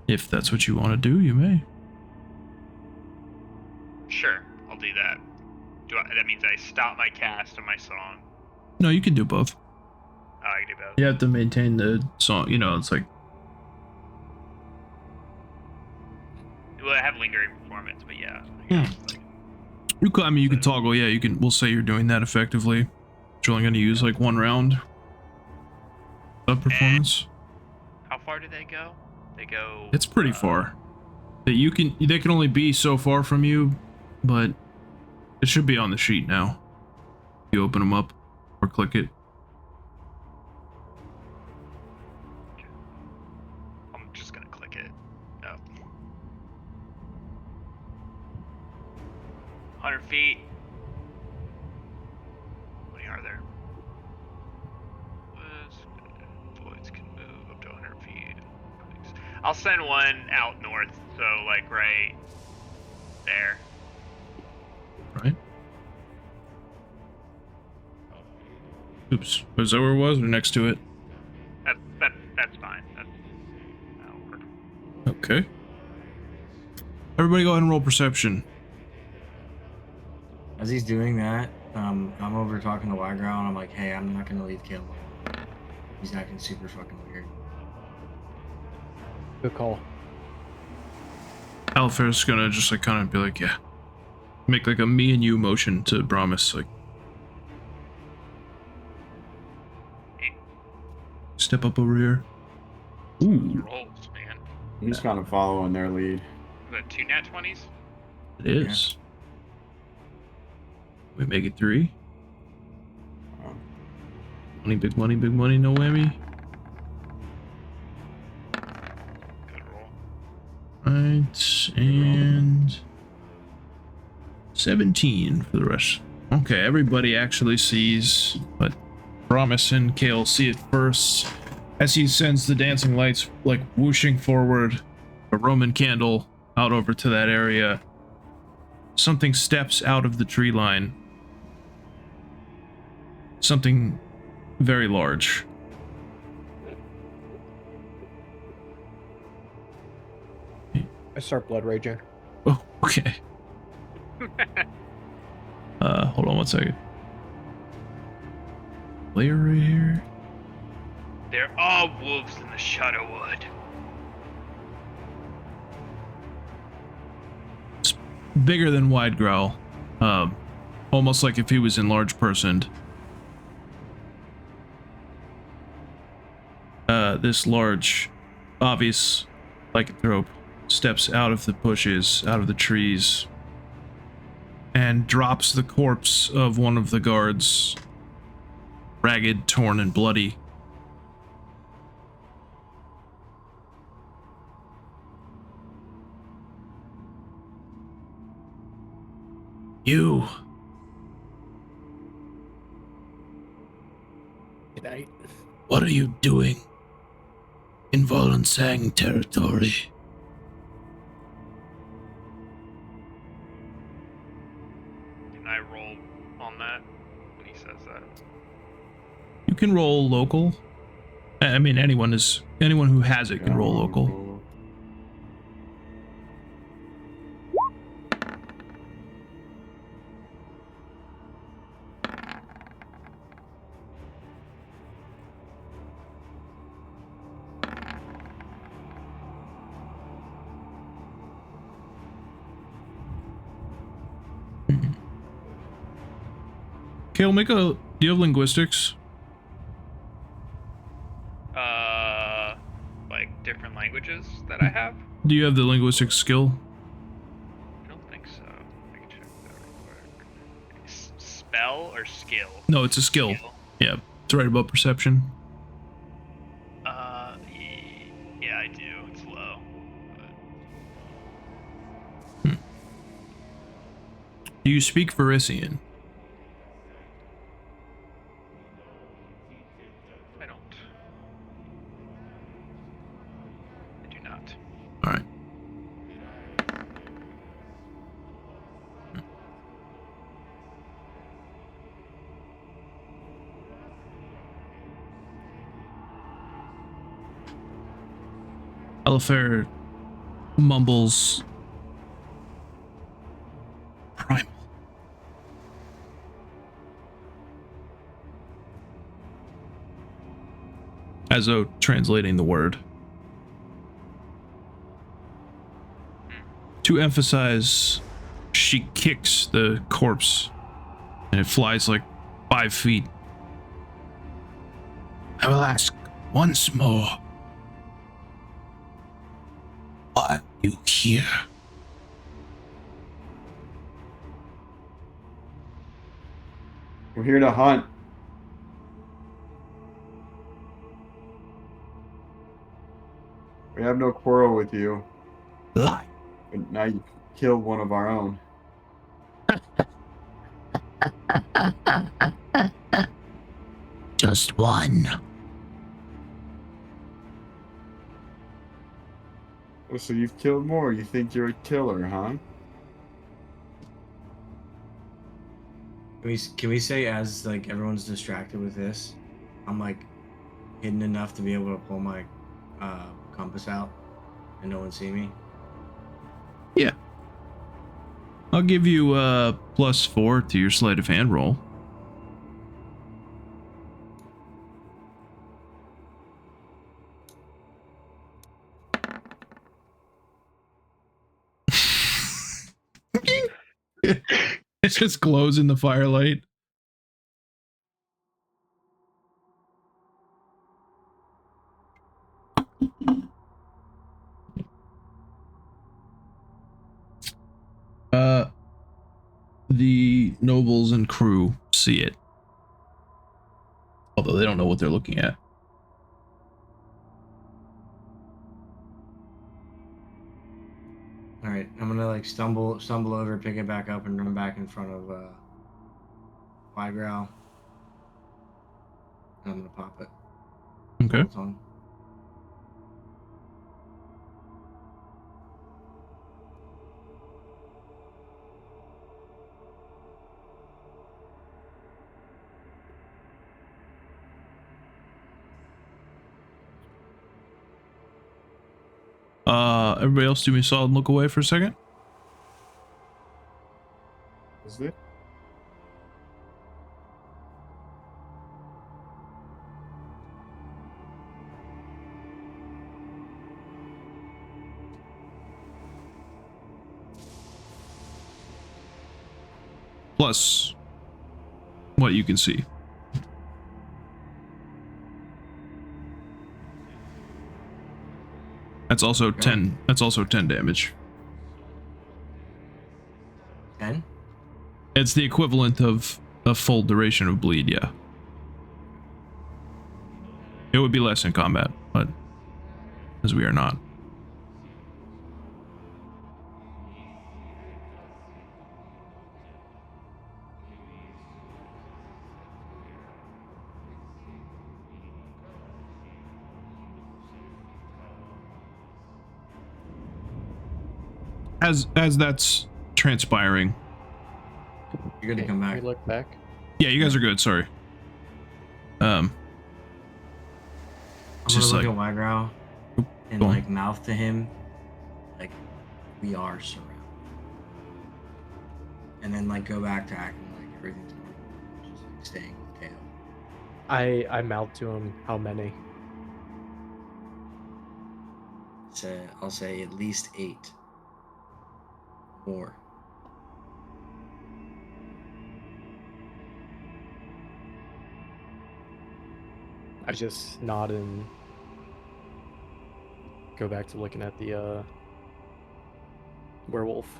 Speaker 1: If that's what you want to do, you may.
Speaker 4: Sure, I'll do that. That means I stop my cast of my song.
Speaker 1: No, you can do both.
Speaker 4: Oh, I can do both.
Speaker 1: You have to maintain the song. You know, it's like
Speaker 4: Well, I have lingering performance, but yeah. I guess, like,
Speaker 1: you can toggle. Yeah, you can. We'll say you're doing that effectively. You're only going to use like one round of performance.
Speaker 4: how far do they go? They go.
Speaker 1: It's pretty far. They can only be so far from you, but it should be on the sheet now. You open them up or click it.
Speaker 4: I'm just gonna click it. No. 100 feet. How many are there? Voids can move up to 100 feet. I'll send one out north, so like right there.
Speaker 1: Right. Oops. Was that where it was or next to it?
Speaker 4: That's fine. That'll work.
Speaker 1: Okay. Everybody go ahead and roll perception.
Speaker 2: As he's doing that, I'm over talking to Widegrowl and I'm like, hey, I'm not gonna leave Kael alone. He's acting super fucking weird.
Speaker 5: Good call.
Speaker 1: Alifair's gonna just like kind of be like, yeah. Make like a me and you motion to Brahmis, like step up over here. Ooh,
Speaker 4: Rolls, man.
Speaker 3: I'm just kind of following their lead.
Speaker 4: The 2 nat 20s?
Speaker 1: it is. We make it 3. Money, big money, no whammy.
Speaker 4: Good roll.
Speaker 1: Right, and 17 for the rest. Okay, everybody actually sees, but Promise and Kael see it first as he sends the dancing lights like whooshing forward, a Roman candle out over to that area. Something steps out of the tree line. Something very large.
Speaker 5: I start blood raging.
Speaker 1: Oh, okay. Hold on one second. Layer right here.
Speaker 4: There are wolves in the Shadowwood.
Speaker 1: It's bigger than Widegrowl. Almost like if he was enlarged personed. This large, obvious lycanthrope steps out of the bushes, out of the trees, and drops the corpse of one of the guards, ragged, torn, and bloody. You.
Speaker 5: Good night.
Speaker 1: What are you doing in Volensang territory?
Speaker 4: Can I roll on that when he says that?
Speaker 1: You can roll local. I mean, anyone who has it can roll local. Kael, do you have linguistics?
Speaker 4: Like different languages that I have?
Speaker 1: Do you have the linguistics skill?
Speaker 4: I don't think so. I can check that real quick. Spell or skill?
Speaker 1: No, it's a skill. Yeah, it's right above perception.
Speaker 4: Yeah, I do. It's low.
Speaker 1: Do you speak Varisian?
Speaker 4: I don't. I do not.
Speaker 1: All right. Alifair mumbles. Primal. As though translating the word. To emphasize, she kicks the corpse and it flies like 5 feet. I will ask once more. Why are you here?
Speaker 3: We're here to hunt. We have no quarrel with you.
Speaker 1: Lie.
Speaker 3: But now you killed one of our own.
Speaker 1: Just one.
Speaker 3: Oh, so you've killed more. You think you're a killer, huh?
Speaker 2: Can we say as like everyone's distracted with this, I'm like hidden enough to be able to pull my compass out and no one see me?
Speaker 1: Yeah. I'll give you +4 to your sleight of hand roll. It just glows in the firelight. The nobles and crew see it. Although they don't know what they're looking at.
Speaker 2: All right. right, I'm gonna like stumble over, pick it back up, and run back in front of Widegrowl. And I'm gonna pop it.
Speaker 1: Okay.
Speaker 2: Hold on.
Speaker 1: Everybody else do me a solid and look away for a second.
Speaker 3: Is it?
Speaker 1: Plus what you can see. That's also 10. That's also 10 damage.
Speaker 2: 10?
Speaker 1: It's the equivalent of a full duration of bleed, yeah. It would be less in combat, but as we are not. As that's transpiring.
Speaker 2: You're gonna come back.
Speaker 5: We look back.
Speaker 1: Yeah, you guys are good, sorry.
Speaker 2: I'm
Speaker 1: just
Speaker 2: gonna look
Speaker 1: like-
Speaker 2: at Widegrowl and
Speaker 1: go on.
Speaker 2: like mouth to him, like we are surrounded, and then like go back to acting like everything's normal, just like staying with Kael.
Speaker 5: I mouth to him. How many?
Speaker 2: So I'll say at least 8 more.
Speaker 5: I just nod and go back to looking at the werewolf.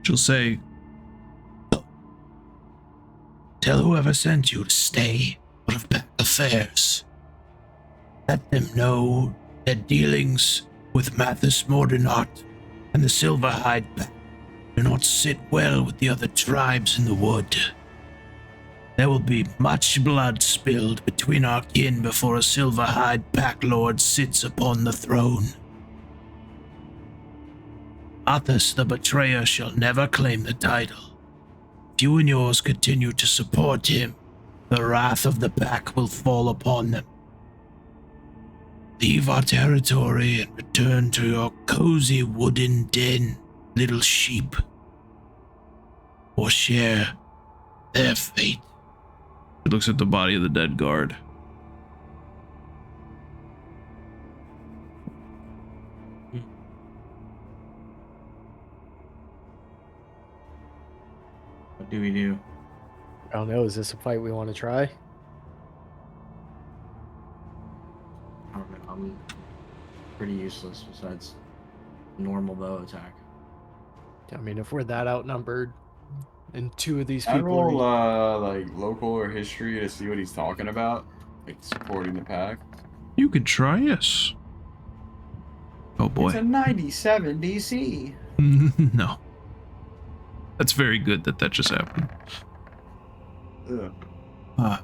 Speaker 1: She'll say,
Speaker 7: Tell whoever sent you to stay out of pack affairs. Let them know that dealings with Mathis Mordinart and the Silverhide pack do not sit well with the other tribes in the wood. There will be much blood spilled between our kin before a Silverhide pack lord sits upon the throne. Mathis the betrayer shall never claim the title. If you and yours continue to support him, the wrath of the pack will fall upon them. Leave our territory and return to your cozy wooden den, little sheep. Or share their fate.
Speaker 1: he looks at the body of the dead guard.
Speaker 2: What do we do?
Speaker 5: I don't know. Is this a fight we want to try?
Speaker 2: I don't know. I'm pretty useless besides normal bow attack.
Speaker 5: I mean, if we're that outnumbered, and 2 of these
Speaker 3: I
Speaker 5: people
Speaker 3: roll
Speaker 5: are...
Speaker 3: like local or history to see what he's talking about, like supporting the pack.
Speaker 1: You could try, yes. Oh boy.
Speaker 3: It's a 97 DC.
Speaker 1: No. That's very good that just happened.
Speaker 3: Ugh.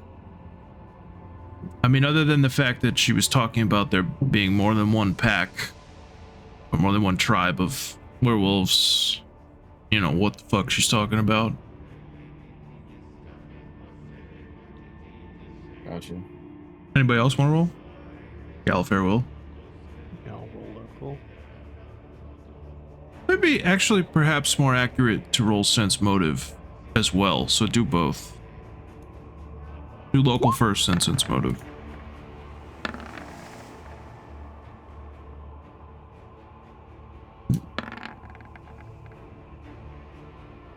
Speaker 1: I mean, other than the fact that she was talking about there being more than one pack, or more than one tribe of werewolves, you know, what the fuck she's talking about.
Speaker 3: Gotcha.
Speaker 1: Anybody else want to roll? Gallifrey will.
Speaker 5: No, roll local.
Speaker 1: Maybe actually perhaps more accurate to roll sense motive as well, so do both. Do local first, then sense motive.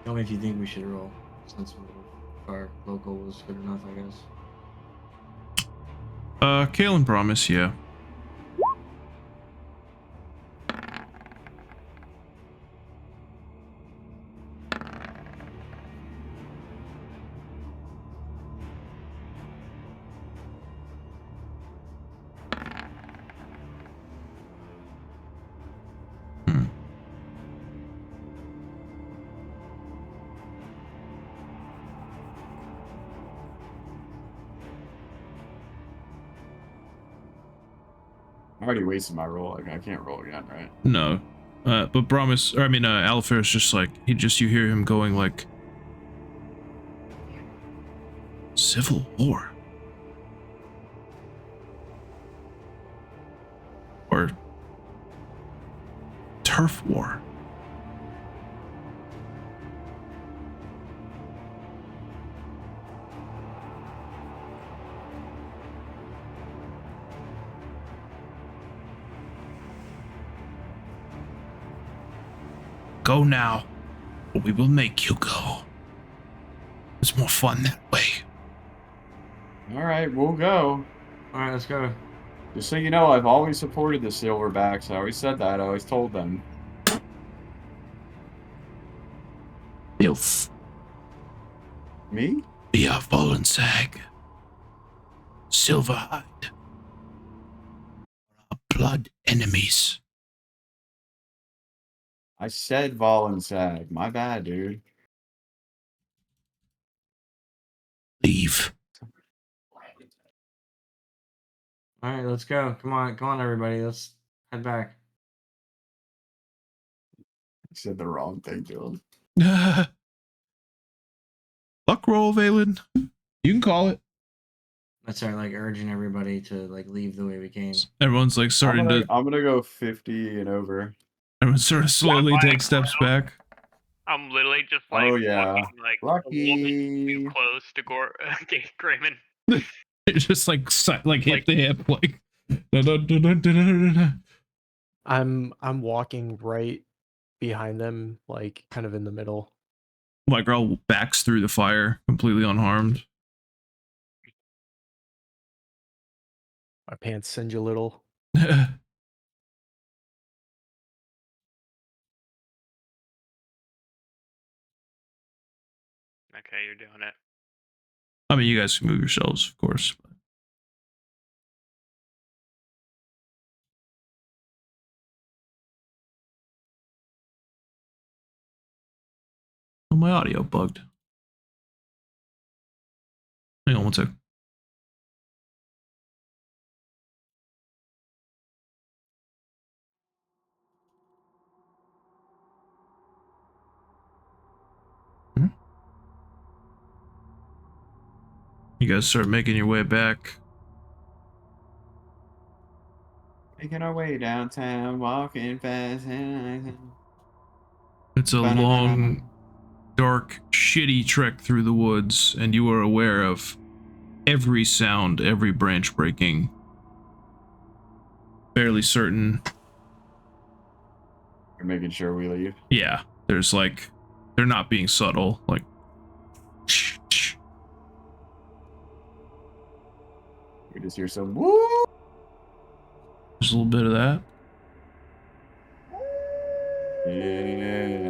Speaker 2: Tell me if you think we should roll. Since our local was good enough, I guess.
Speaker 1: Kael and Promise, yeah.
Speaker 3: I already wasted my roll. Like, I can't roll again, right?
Speaker 1: No. But Alifair is just like, you hear him going like, Civil War. Or Turf War. Go now, or we will make you go. It's more fun that way.
Speaker 3: All right, we'll go.
Speaker 2: All right, let's go.
Speaker 3: Just so you know, I've always supported the Silverbacks. I always said that. I always told them.
Speaker 7: Filth.
Speaker 3: Me?
Speaker 7: We are Volensag. Silverhide. Our blood enemies.
Speaker 3: I said Volensag. My bad, dude.
Speaker 7: Leave.
Speaker 2: All right, let's go. Come on, everybody. Let's head back.
Speaker 3: I said the wrong thing to him.
Speaker 1: Luck roll, Valen. You can call it.
Speaker 2: Let's start like urging everybody to like leave the way we came.
Speaker 1: Everyone's like starting to.
Speaker 3: I'm gonna go 50 and over.
Speaker 1: Everyone sort of slowly take steps back.
Speaker 4: I'm literally just like
Speaker 3: Oh, yeah.
Speaker 4: walking like a little bit too
Speaker 3: Lucky.
Speaker 4: close to Grayman.
Speaker 1: It's just like hip to hip, like. Da-da-da-da-da-da-da.
Speaker 5: I'm walking right behind them, like kind of in the middle.
Speaker 1: My girl backs through the fire, completely unharmed.
Speaker 5: My pants singe a little.
Speaker 4: Okay, you're doing it.
Speaker 1: I mean, you guys can move yourselves, of course. Oh, my audio bugged. Hang on one sec. You guys start making your way back.
Speaker 3: Making our way downtown, walking fast.
Speaker 1: It's a long, dark, shitty trek through the woods, and you are aware of every sound, every branch breaking. Fairly certain.
Speaker 3: You're making sure we leave.
Speaker 1: Yeah, there's like, they're not being subtle. Like,
Speaker 3: We just hear some woo.
Speaker 1: there's a little bit of that.
Speaker 3: Yeah.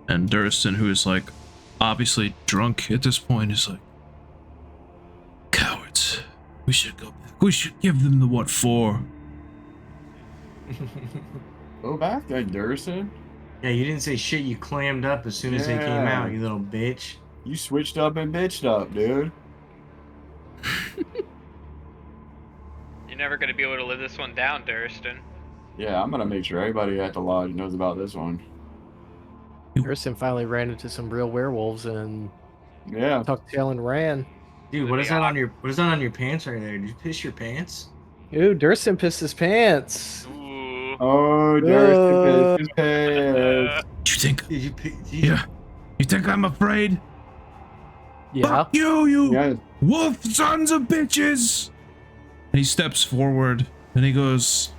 Speaker 1: And Durston, who is like obviously drunk at this point, is like, cowards. We should go back. We should give them the what for.
Speaker 3: Go back there, Durson.
Speaker 2: Yeah, you didn't say shit. You clammed up as soon as they came
Speaker 3: Yeah.
Speaker 2: out, you little bitch.
Speaker 3: You switched up and bitched up, dude.
Speaker 4: You're never gonna be able to live this one down, Durston.
Speaker 3: Yeah, I'm gonna make sure everybody at the lodge knows about this one.
Speaker 5: Harrison finally ran into some real werewolves and
Speaker 3: Yeah.
Speaker 5: tucked tail and ran.
Speaker 2: Dude, what is that on your pants right there? Did you piss your pants?
Speaker 5: Ooh, Durston pissed his pants.
Speaker 4: Ooh.
Speaker 3: Oh, Durson pissed his pants.
Speaker 1: You think?
Speaker 2: Did you piss?
Speaker 1: Yeah. You think I'm afraid?
Speaker 5: Yeah.
Speaker 1: Fuck you, you
Speaker 3: Yeah.
Speaker 1: wolf sons of bitches! And he steps forward and he goes,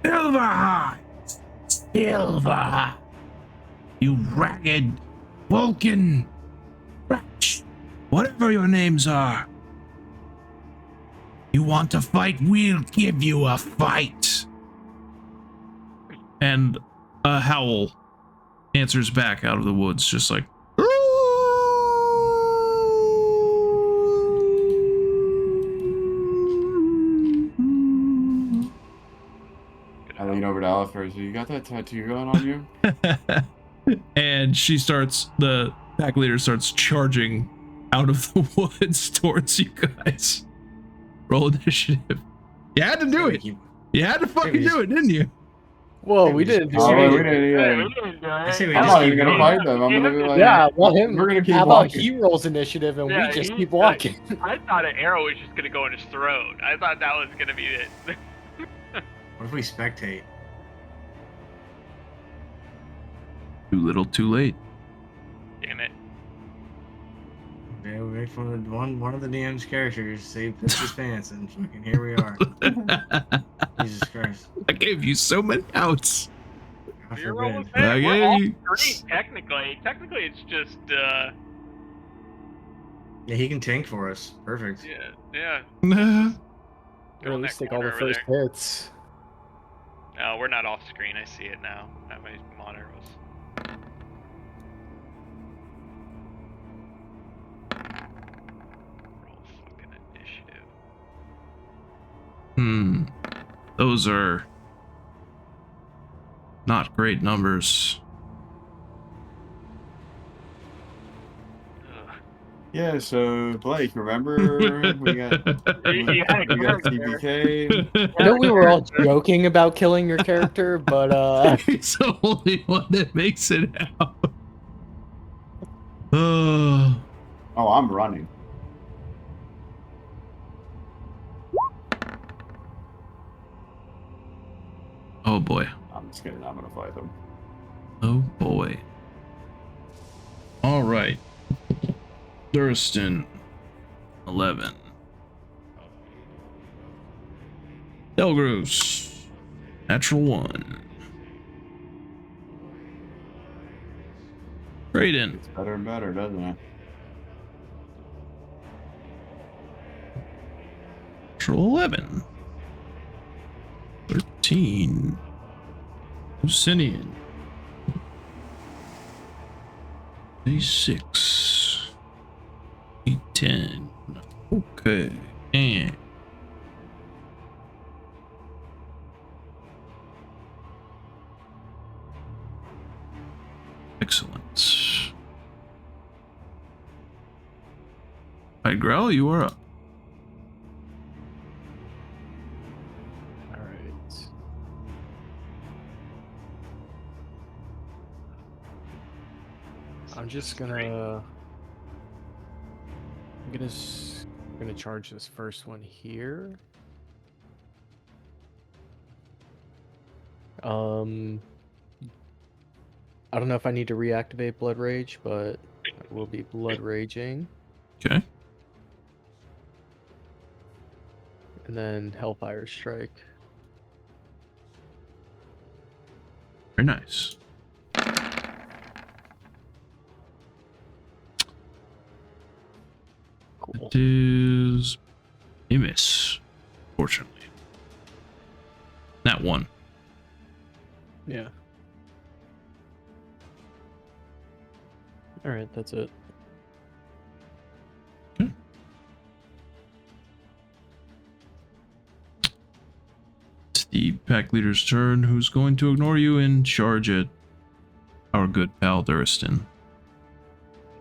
Speaker 1: Silverhide! Silverhide! You ragged Vulcan wretch! Whatever your names are. You want to fight? We'll give you a fight. And a howl answers back out of the woods, just like.
Speaker 3: over to Alistair. So you got that tattoo going on you?
Speaker 1: And the pack leader starts charging out of the woods towards you guys. Roll initiative. You had to do it. You had to fucking do it, didn't you?
Speaker 5: Whoa, we didn't do
Speaker 3: Oh,
Speaker 5: it.
Speaker 3: we didn't. Yeah.
Speaker 4: We didn't do
Speaker 2: I
Speaker 4: it.
Speaker 2: say we
Speaker 3: I'm
Speaker 2: just
Speaker 3: not
Speaker 2: keep
Speaker 3: even gonna
Speaker 2: going.
Speaker 3: fight them. I'm gonna be like,
Speaker 5: Yeah, well, him.
Speaker 3: we're gonna keep
Speaker 5: How about
Speaker 3: walking.
Speaker 5: he rolls initiative and
Speaker 4: Yeah,
Speaker 5: we just
Speaker 4: he-
Speaker 5: keep walking?
Speaker 4: I thought an arrow was just gonna go in his throat. I thought that was gonna be it.
Speaker 2: What if we spectate?
Speaker 1: Too little, too late.
Speaker 4: Damn it.
Speaker 2: Yeah, we make fun of one of the DM's characters say piss his pants, and fucking here we are. Jesus Christ.
Speaker 1: I gave you so many outs.
Speaker 2: God
Speaker 4: You're
Speaker 2: forbid.
Speaker 4: almost there.
Speaker 1: I
Speaker 4: We're
Speaker 1: gave
Speaker 4: all
Speaker 1: you-
Speaker 4: green, technically. Technically, it's just,
Speaker 2: Yeah, he can tank for us. Perfect.
Speaker 4: yeah.
Speaker 5: Or
Speaker 4: Go
Speaker 5: at
Speaker 4: in
Speaker 5: least
Speaker 4: that
Speaker 5: take all the
Speaker 4: corner over
Speaker 5: first
Speaker 4: there.
Speaker 5: hits.
Speaker 4: No, we're not off screen. I see it now. My monitor was. Roll fucking initiative.
Speaker 1: Those are not great numbers.
Speaker 4: Ugh.
Speaker 3: Yeah. So Blake, remember we got
Speaker 4: You had a
Speaker 3: we got
Speaker 4: character.
Speaker 3: TBK.
Speaker 5: I know we were all joking about killing your character, but
Speaker 1: He's the only one that makes it out. Oh.
Speaker 3: Oh, I'm running.
Speaker 1: Oh boy.
Speaker 3: I'm just kidding. I'm gonna fight them.
Speaker 1: Oh boy. All right. Thurston, 11. Delgros, natural 1. Brayden,
Speaker 3: It's better and better, doesn't it?
Speaker 1: natural 11. 13. Lucinian. A6. A10. Okay. And excellent. Widegrowl, you are up.
Speaker 5: alright. I'm just gonna charge this first one here. I don't know if I need to reactivate Blood Rage, but I will be Blood Raging.
Speaker 1: Okay.
Speaker 5: And then Hellfire Strike.
Speaker 1: Very nice.
Speaker 5: Cool.
Speaker 1: It is a miss, fortunately. That one.
Speaker 5: Yeah. Alright, that's it.
Speaker 1: It's the pack leader's turn, who's going to ignore you and charge at our good pal Duristan.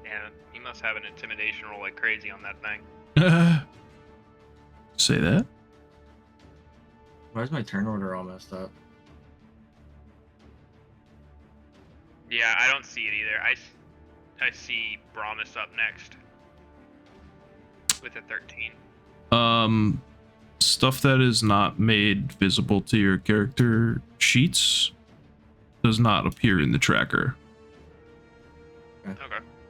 Speaker 4: Yeah, he must have an intimidation roll like crazy on that thing.
Speaker 1: Say that?
Speaker 2: Why is my turn order all messed up?
Speaker 4: Yeah, I don't see it either. I see Brahmas up next with a 13.
Speaker 1: Stuff that is not made visible to your character sheets does not appear in the tracker.
Speaker 4: Okay,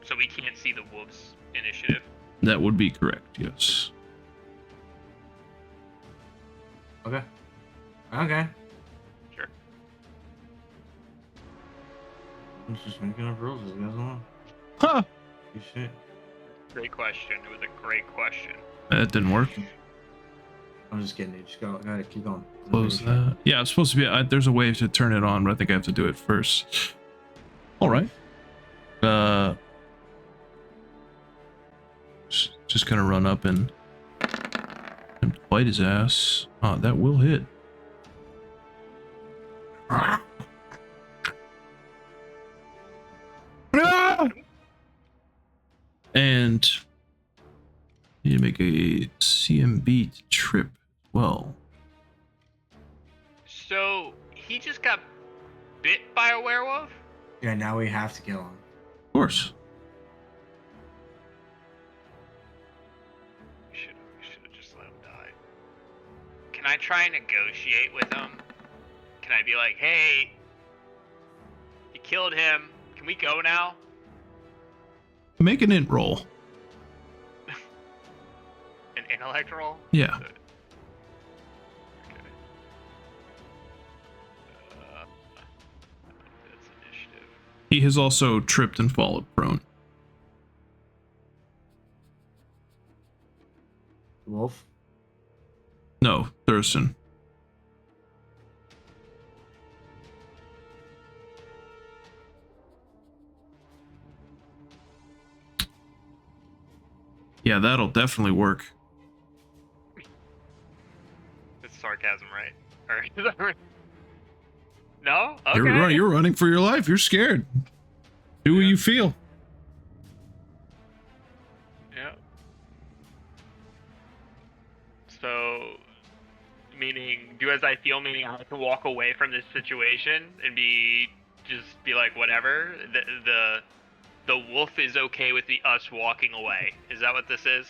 Speaker 4: so we can't see the wolves initiative.
Speaker 1: That would be correct, yes.
Speaker 2: Okay. Okay.
Speaker 4: Sure.
Speaker 2: I'm just making up rules as it goes along.
Speaker 1: Huh!
Speaker 2: You shit.
Speaker 4: Great question. It was a great question.
Speaker 1: That didn't work.
Speaker 2: I'm just kidding. Just go ahead, keep going.
Speaker 1: Close that. Yeah, it's supposed to be. There's a way to turn it on, but I think I have to do it first. All right. Just gonna run up and bite his ass. That will hit. be to trip as well.
Speaker 4: So he just got bit by a werewolf?
Speaker 2: Yeah, now we have to kill him.
Speaker 1: Of course.
Speaker 4: We should have just let him die. Can I try and negotiate with him? Can I be like, hey, you killed him. Can we go now?
Speaker 1: Make an int roll.
Speaker 4: An intellect roll?
Speaker 1: Yeah.
Speaker 4: Okay. That's initiative.
Speaker 1: He has also tripped and fallen prone.
Speaker 2: Wolf?
Speaker 1: No, Thurston. Yeah, that'll definitely work.
Speaker 4: It's sarcasm, right? Or is that right? No? Okay.
Speaker 1: You're running for your life. You're scared. Do what you feel.
Speaker 4: Yeah. So, meaning, do as I feel, meaning I have to walk away from this situation and be like, whatever. The wolf is okay with us walking away. Is that what this is?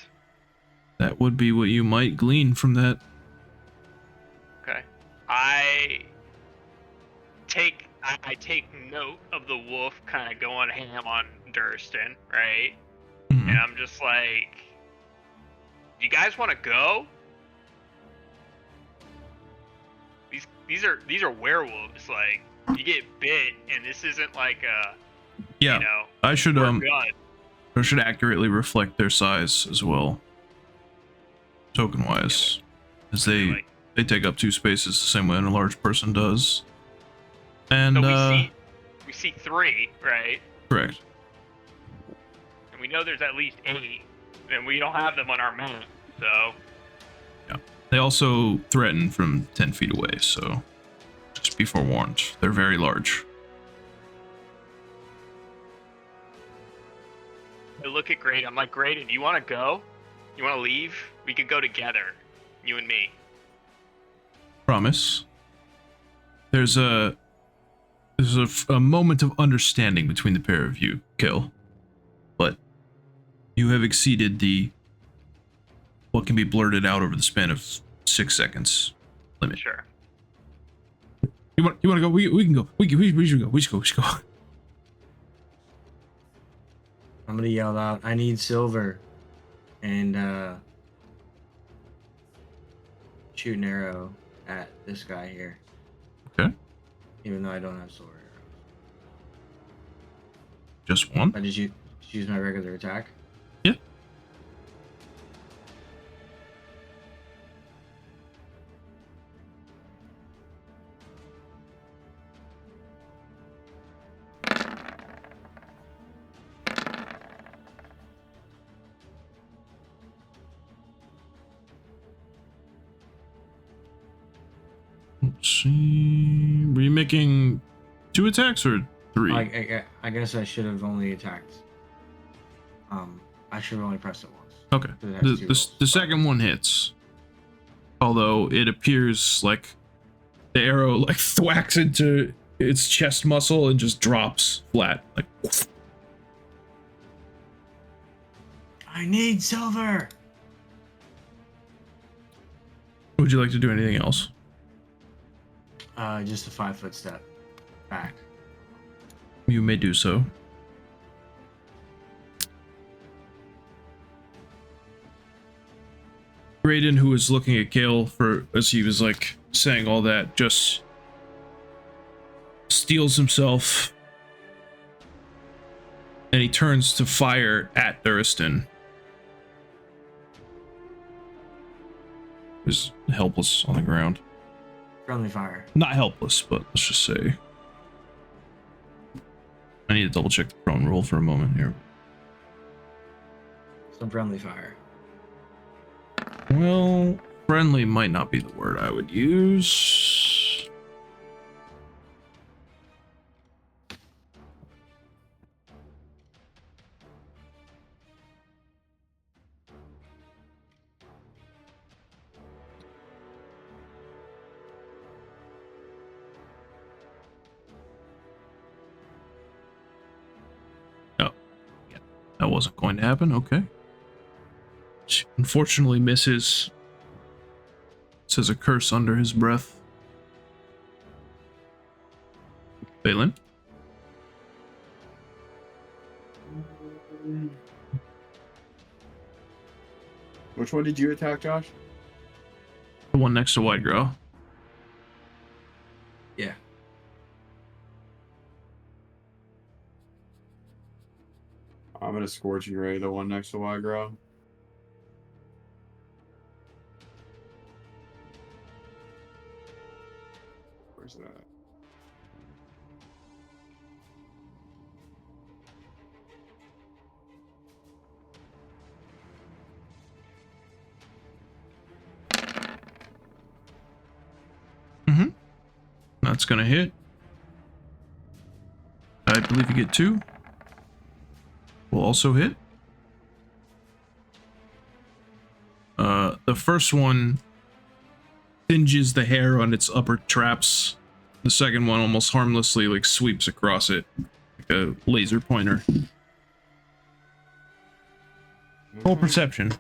Speaker 1: That would be what you might glean from that.
Speaker 4: Okay. I take note of the wolf kind of going ham on Durston, right?
Speaker 1: Mhm.
Speaker 4: And I'm just like, you guys want to go? These are werewolves. Like, you get bit, and this isn't like a,
Speaker 1: Yeah,
Speaker 4: you know,
Speaker 1: I should
Speaker 4: we're good.
Speaker 1: I should accurately reflect their size as well, token wise, as they take up 2 spaces the same way a large person does. And
Speaker 4: So we see 3, right?
Speaker 1: correct.
Speaker 4: And we know there's at least 8, and we don't have them on our map. So
Speaker 1: They also threaten from 10 feet away, so just be forewarned. They're very large.
Speaker 4: I look at Graydon. I'm like, Graydon, do you want to go? You want to leave? We could go together, you and me.
Speaker 1: Promise. There's a moment of understanding between the pair of you, Kael. But you have exceeded what can be blurted out over the span of 6 seconds limit.
Speaker 4: Sure.
Speaker 1: You want to go? We can go. We should go. We should go.
Speaker 2: I'm gonna yell out, I need silver. And shoot an arrow at this guy here.
Speaker 1: Okay.
Speaker 2: Even though I don't have silver arrows.
Speaker 1: Just one?
Speaker 2: I just use my regular attack.
Speaker 1: Yeah. Let's see. Were you making 2 attacks or 3?
Speaker 2: I guess I should have only attacked. I should have only pressed it once.
Speaker 1: Okay.
Speaker 2: 'Cause it has 2 rolls.
Speaker 1: The second one hits. Although it appears like the arrow like thwacks into its chest muscle and just drops flat. Like
Speaker 2: I need silver.
Speaker 1: would you like to do anything else?
Speaker 2: Just a 5-foot step back.
Speaker 1: You may do so. Graydon, who was looking at Kael as he was like saying all that, just steels himself and he turns to fire at Durston. He's helpless on the ground.
Speaker 2: Friendly fire.
Speaker 1: Not helpless, but let's just say. I need to double check the prone roll for a moment here.
Speaker 2: Some friendly fire.
Speaker 1: Well, friendly might not be the word I would use. That wasn't going to happen. Okay. She unfortunately misses. Says a curse under his breath. Balin.
Speaker 3: Which one did you attack, Josh?
Speaker 1: The one next to Widegrowl.
Speaker 2: Yeah.
Speaker 3: I'm gonna Scorching Ray the one next to Widegrowl. Where's that?
Speaker 1: Mm-hmm. That's gonna hit. I believe you get 2. Will also hit. The first one singes the hair on its upper traps. The second one almost harmlessly like sweeps across it like a laser pointer. Roll perception.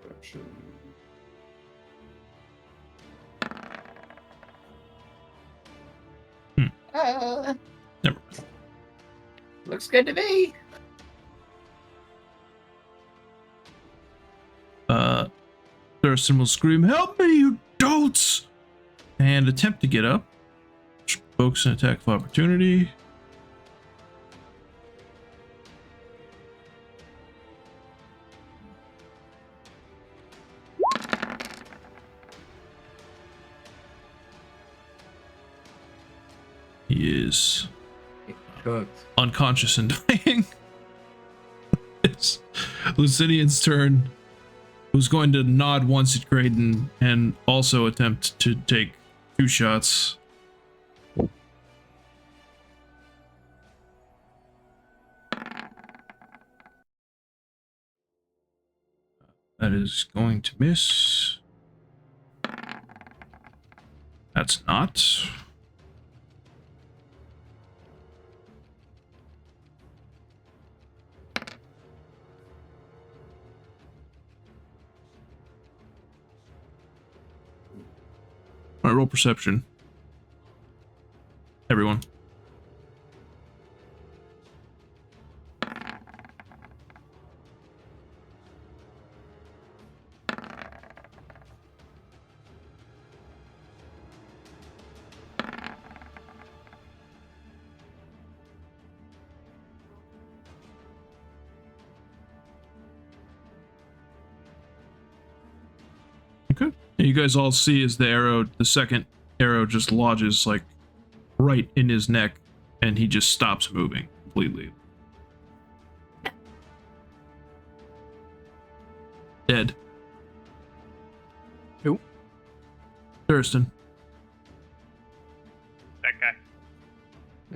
Speaker 3: Perception.
Speaker 1: Never.
Speaker 3: Looks good to me.
Speaker 1: Thurston will scream, "Help me, you dolts!" And attempt to get up. Which provokes an attack of opportunity. He is
Speaker 2: Cooked.
Speaker 1: unconscious and dying. It's Lucinian's turn, who's going to nod once at Graydon and also attempt to take 2 shots. That is going to miss. That's not. All right, roll perception. Everyone. Okay. And you guys all see as the second arrow just lodges like right in his neck and he just stops moving completely. Dead.
Speaker 5: Who?
Speaker 1: Thurston.
Speaker 4: That guy.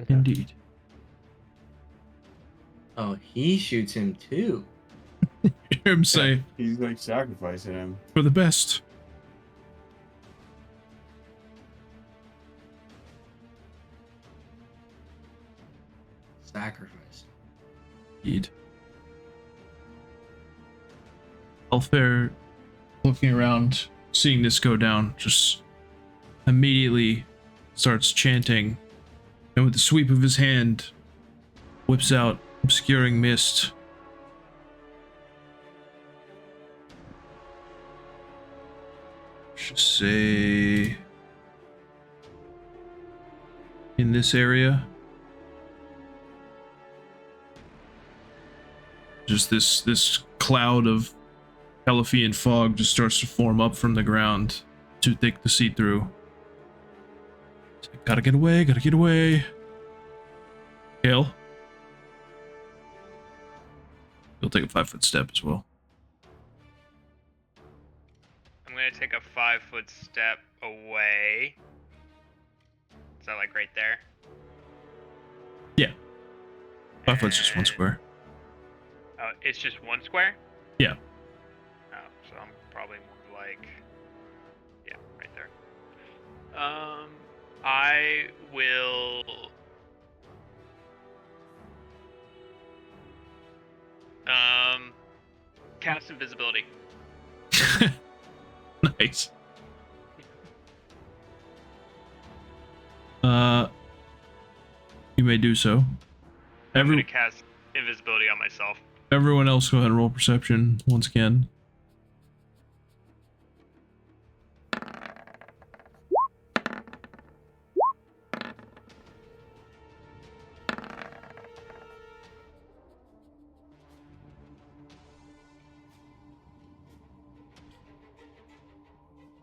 Speaker 5: Okay.
Speaker 1: Indeed.
Speaker 2: Oh, he shoots him too.
Speaker 1: You hear him say,
Speaker 3: He's like sacrificing him.
Speaker 1: "For the best."
Speaker 2: Sacrifice.
Speaker 1: Indeed. Alfair, looking around, seeing this go down, just immediately starts chanting, and with the sweep of his hand, whips out obscuring mist. Just say in this area. Just this cloud of Califian fog just starts to form up from the ground, too thick to see through. Gotta get away, gotta get away. Kael. You'll take a 5-foot step as well.
Speaker 4: I'm gonna take a 5-foot step away. Is that like right there?
Speaker 1: Yeah. 5 foot's just 1 square.
Speaker 4: Oh, it's just 1 square?
Speaker 1: Yeah.
Speaker 4: Oh, so I'm probably more like, yeah, right there. I will. Cast invisibility.
Speaker 1: Nice. You may do so.
Speaker 4: I'm gonna cast invisibility on myself.
Speaker 1: Everyone else, go ahead and roll perception once again.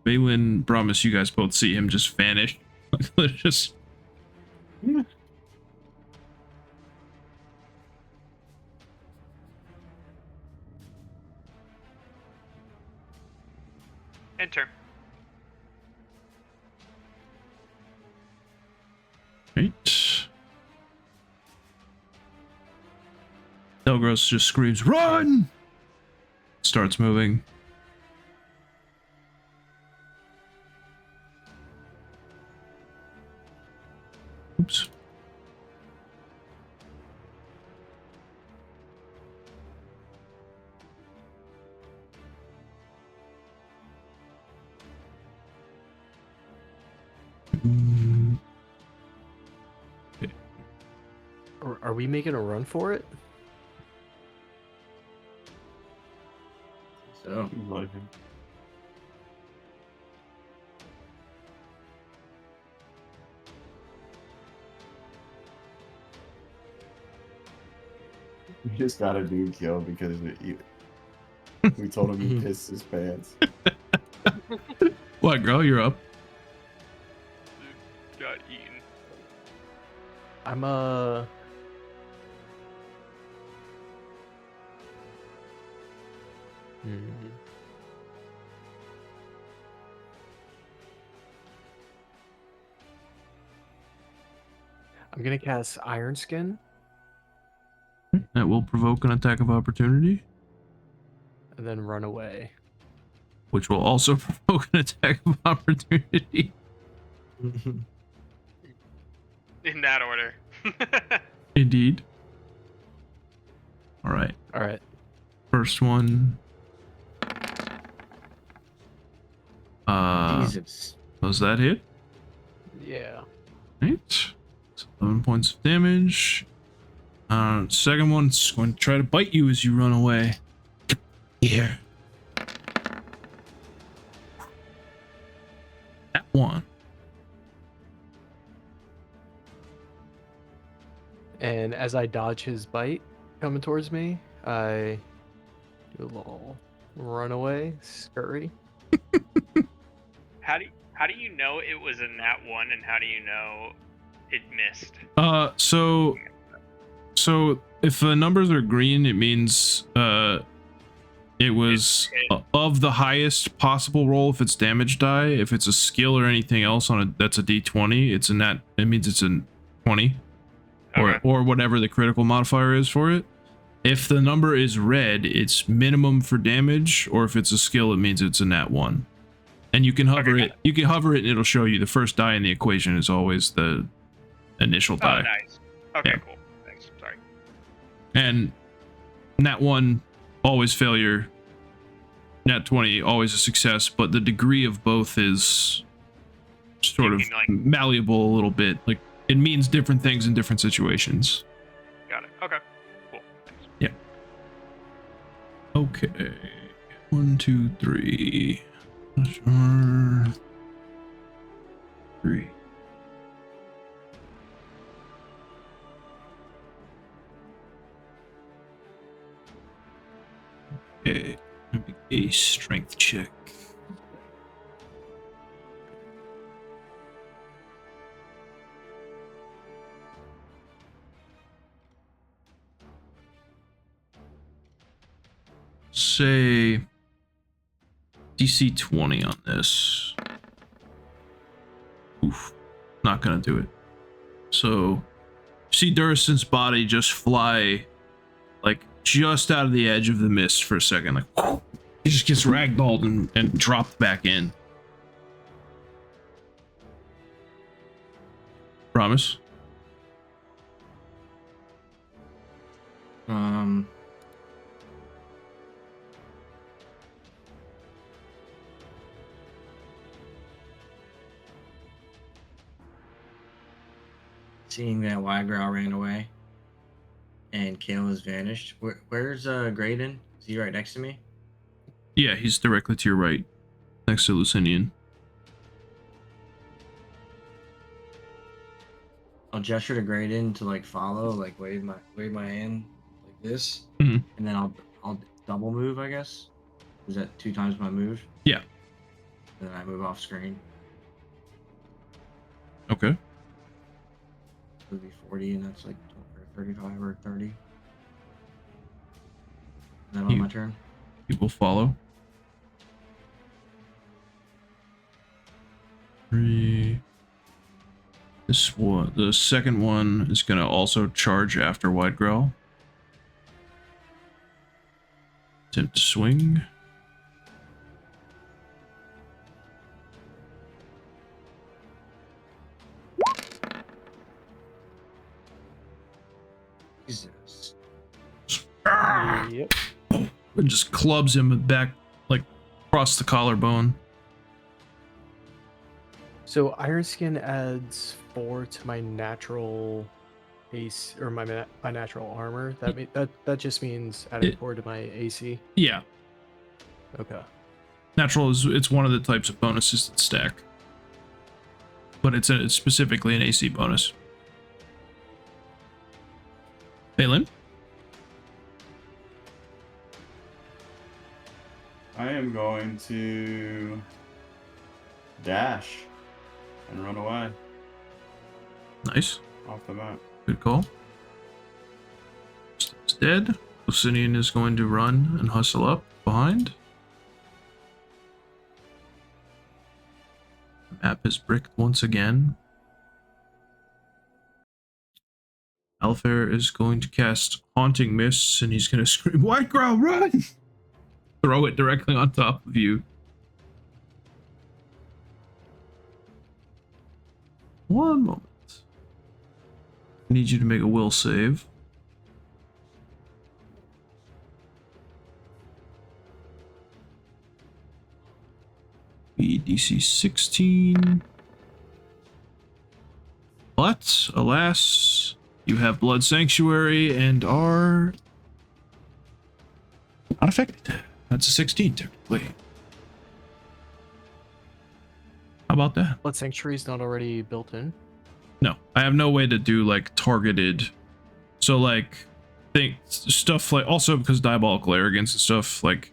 Speaker 1: Balin, promise you guys both see him just vanish. Just
Speaker 4: Enter.
Speaker 1: right. Delgros just screams, "Run!" Starts moving. Oops. Okay.
Speaker 5: Are we making a run for it?
Speaker 2: So,
Speaker 3: We just got a dude killed because we told him he pissed his pants.
Speaker 1: What, girl? You're up.
Speaker 4: Got eaten.
Speaker 5: I'm I'm gonna cast Iron Skin
Speaker 1: That will provoke an attack of opportunity,
Speaker 5: and then run away.
Speaker 1: which will also provoke an attack of opportunity.
Speaker 4: In that order.
Speaker 1: Indeed. All right.
Speaker 5: All right.
Speaker 1: First one.
Speaker 2: Jesus.
Speaker 1: Does that hit?
Speaker 5: Yeah.
Speaker 1: Right. So 11 points of damage. Second one's going to try to bite you as you run away.
Speaker 7: Here.
Speaker 1: That one.
Speaker 5: And as I dodge his bite coming towards me, I do a little runaway scurry.
Speaker 4: How do you know it was a nat 1 and how do you know it missed?
Speaker 1: So if the numbers are green, it means it was of the highest possible roll if it's damage die. If it's a skill or anything else on that's a d20, it's a nat. It means it's a 20,
Speaker 4: Okay.
Speaker 1: or whatever the critical modifier is for it. If the number is red, it's minimum for damage, or if it's a skill, it means it's a nat 1. And you can hover it. You can hover it, and it'll show you the first die in the equation is always the initial die.
Speaker 4: Oh, nice. Okay,
Speaker 1: Yeah.
Speaker 4: cool. Thanks. Sorry.
Speaker 1: And nat 1, always failure. Nat 20, always a success. But the degree of both is sort of
Speaker 4: You can, like-
Speaker 1: malleable a little bit. Like it means different things in different situations.
Speaker 4: Got it. Okay. Cool. Thanks.
Speaker 1: Okay. 1, 2, 3. Sure. 3. Okay. Make a strength check. Say DC 20 on this. Oof. Not gonna do it. So see Durison's body just fly like just out of the edge of the mist for a second. Like he just gets ragdolled and dropped back in. Promise.
Speaker 2: Seeing that Widegrowl ran away and Kael has vanished. Where's Graydon? Is he right next to me?
Speaker 1: Yeah, he's directly to your right, next to Lucinian.
Speaker 2: I'll gesture to Graydon to like follow, like wave my hand like this,
Speaker 1: Mhm.
Speaker 2: and then I'll double move. I guess is that 2 times my move?
Speaker 1: Yeah.
Speaker 2: And then I move off screen.
Speaker 1: Okay.
Speaker 2: It would be 40, and that's like 35 or 30. And then on my turn.
Speaker 1: You will follow. 3. This one, the second one is gonna also charge after Widegrowl. Attempt to swing.
Speaker 2: Jesus.
Speaker 5: Yep.
Speaker 1: It just clubs him back, like across the collarbone.
Speaker 5: So Iron Skin adds 4 to my natural AC or my natural armor. That just means adding 4 to my AC.
Speaker 1: Yeah,
Speaker 5: Okay.
Speaker 1: natural is it's one of the types of bonuses that stack, but it's specifically an AC bonus. Balin?
Speaker 3: I am going to dash and run away
Speaker 1: Nice.
Speaker 3: off the map.
Speaker 1: Good call. It's dead. Lucinian is going to run and hustle up behind. The map is bricked once again. Alfair is going to cast Haunting Mists and he's going to scream, Widegrowl, run! Throw it directly on top of you. One moment. I need you to make a will save. Be DC 16. But, alas, you have Blood Sanctuary and are not affected. That's a 16, technically. How about that?
Speaker 5: Blood Sanctuary's not already built in.
Speaker 1: No, I have no way to do like targeted. So like, think stuff like also because diabolical arrogance and stuff like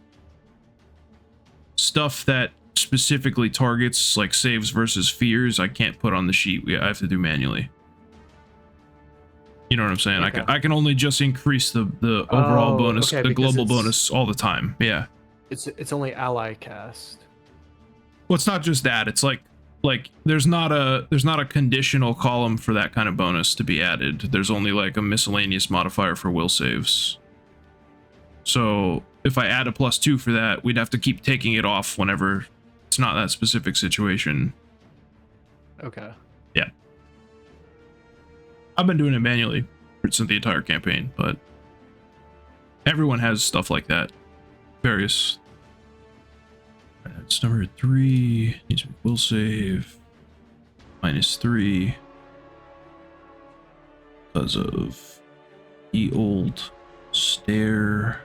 Speaker 1: stuff that specifically targets like saves versus fears. I can't put on the sheet. I have to do manually. You know what I'm saying?
Speaker 5: Okay.
Speaker 1: I can only just increase the overall bonus,
Speaker 5: okay,
Speaker 1: the
Speaker 5: because
Speaker 1: global
Speaker 5: it's-
Speaker 1: bonus all the time. Yeah.
Speaker 5: It's only ally cast.
Speaker 1: Well, it's not just that. It's like there's not a conditional column for that kind of bonus to be added. There's only like a miscellaneous modifier for will saves. So if I add a +2 for that, we'd have to keep taking it off whenever it's not that specific situation.
Speaker 5: Okay.
Speaker 1: Yeah. I've been doing it manually since the entire campaign, but everyone has stuff like that. Various. It's number 3. Needs to be will save. -3. Because of the old stare.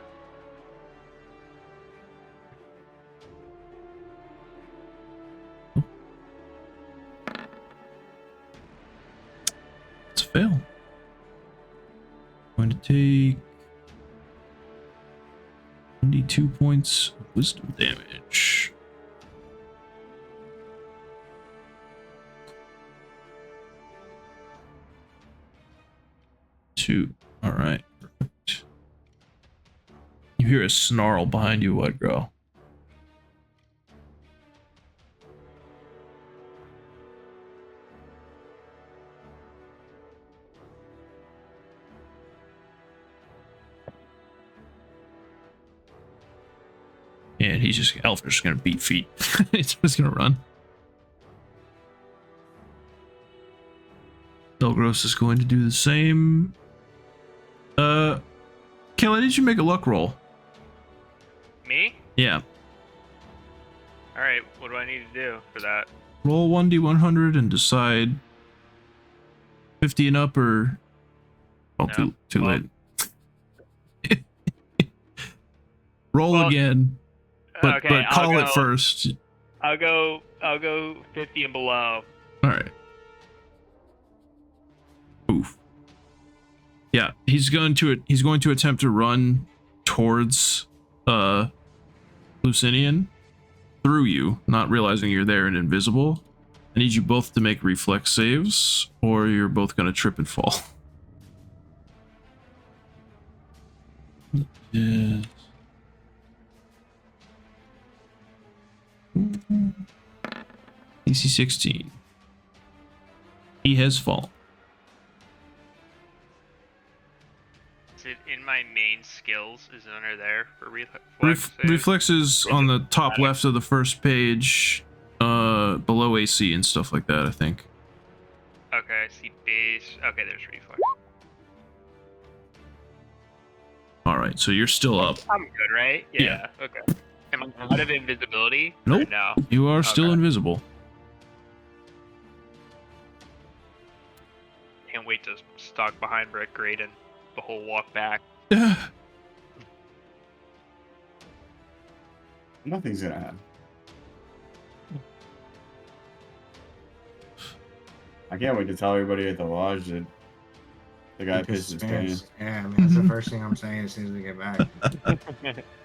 Speaker 1: Oh. It's a fail. Going to take 22 points of wisdom damage. 2. Alright. Perfect. You hear a snarl behind you, Widegrowl. And he's just Alpha's just gonna beat feet. He's just gonna run. Elgros is going to do the same. Kayla, did you make a luck roll?
Speaker 4: Me?
Speaker 1: Yeah.
Speaker 4: All right. What do I need to do for that?
Speaker 1: Roll 1d100 and decide 50 and up or... Oh,
Speaker 4: No.
Speaker 1: too
Speaker 4: Well-
Speaker 1: late. Roll
Speaker 4: Well,
Speaker 1: again, but
Speaker 4: okay,
Speaker 1: call
Speaker 4: I'll
Speaker 1: it
Speaker 4: go-
Speaker 1: first.
Speaker 4: I'll go 50 and below.
Speaker 1: All right. Oof. Yeah, he's going to attempt to run towards Lucinian through you, not realizing you're there and invisible. I need you both to make reflex saves, or you're both going to trip and fall. Yes. DC 16. He has fallen.
Speaker 4: Is it in my main skills? Is it under there for reflex? save?
Speaker 1: Reflexes on the top left of the first page, below AC and stuff like that, I think.
Speaker 4: Okay, I see base. Okay, there's reflex.
Speaker 1: All right, so you're still up.
Speaker 4: I'm good, right?
Speaker 1: Yeah.
Speaker 4: Okay. Am I out of invisibility? Or
Speaker 1: Nope.
Speaker 4: no.
Speaker 1: You are still
Speaker 4: Okay.
Speaker 1: invisible.
Speaker 4: Can't wait to stalk behind Rick Graydon the whole walk back.
Speaker 3: Nothing's gonna happen. I can't wait to tell everybody at the lodge that the guy
Speaker 2: He
Speaker 3: pissed his pants.
Speaker 2: Yeah, I mean, that's the first thing I'm saying as soon as we get back.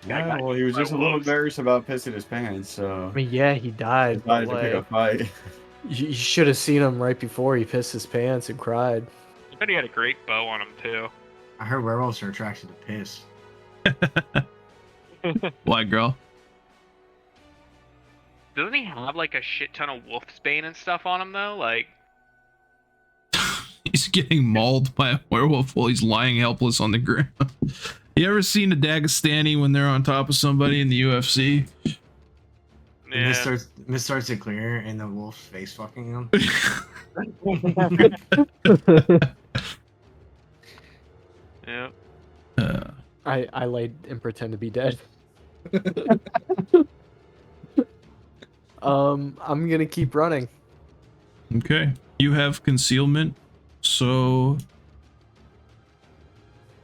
Speaker 3: Yeah, well, he was just a little embarrassed about pissing his pants, so
Speaker 5: I mean, yeah, he died, but
Speaker 3: decided to pick a
Speaker 5: like,
Speaker 3: fight.
Speaker 5: you should have seen him right before he pissed his pants and cried.
Speaker 4: I bet he had a great bow on him too.
Speaker 2: I heard werewolves are attracted to piss.
Speaker 1: Widegrowl.
Speaker 4: Doesn't he have like a shit ton of wolfsbane and stuff on him though? Like,
Speaker 1: He's getting mauled by a werewolf while he's lying helpless on the ground. You ever seen a Dagestani when they're on top of somebody in the UFC?
Speaker 2: And
Speaker 4: yeah.
Speaker 2: Mist starts to clear and the wolf's face fucking him.
Speaker 4: Yeah.
Speaker 5: I laid and pretend to be dead. I'm gonna keep running.
Speaker 1: Okay. You have concealment, so...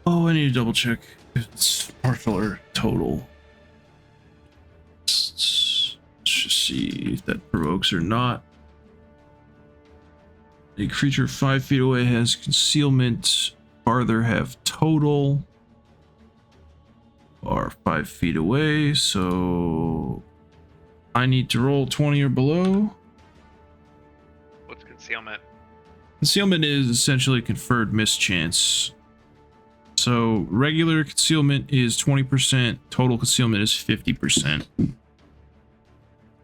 Speaker 1: Oh, I need to double check if it's partial or total. Let's just see if that provokes or not. A creature 5 feet away has concealment. Farther have total. Are 5 feet away, so... I need to roll 20 or below.
Speaker 4: What's concealment?
Speaker 1: Concealment is essentially conferred mischance. So regular concealment is 20%, total concealment is 50%.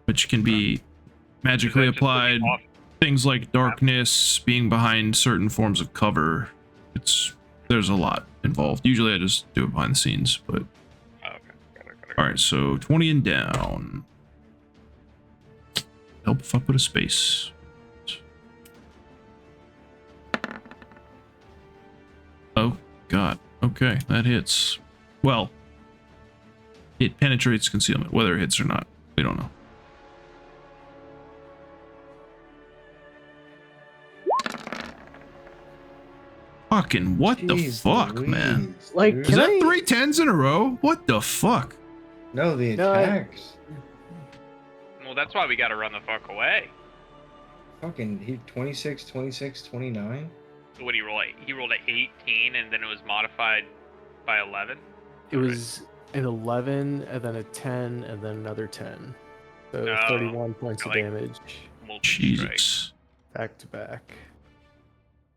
Speaker 1: Which can be magically
Speaker 4: Is that just
Speaker 1: applied.
Speaker 4: looking off-
Speaker 1: Things like darkness, being behind certain forms of cover. There's a lot involved. Usually I just do it behind the scenes, but
Speaker 4: Oh, okay. Got it.
Speaker 1: alright, so 20 and down. Help if I put a space. Oh, God. Okay, that hits. Well, it penetrates concealment. Whether it hits or not, we don't know. Fucking what the
Speaker 6: Jeez
Speaker 1: fuck, man?
Speaker 6: Louise,
Speaker 5: Like,
Speaker 6: dude.
Speaker 1: Is
Speaker 5: Can
Speaker 1: that
Speaker 5: I-
Speaker 1: 3 10s in a row? What the fuck?
Speaker 6: No, the
Speaker 5: No, I-
Speaker 6: attacks.
Speaker 4: Well, that's why we gotta run the fuck away.
Speaker 6: Fucking, he 26, 26, 29.
Speaker 4: So what did he roll? He rolled at 18, and then it was modified by 11.
Speaker 5: It was an 11, and then a 10, and then another 10. So
Speaker 4: No,
Speaker 5: 31 points of
Speaker 4: like-
Speaker 5: damage
Speaker 4: Multi-strike.
Speaker 1: Jesus.
Speaker 5: back to back.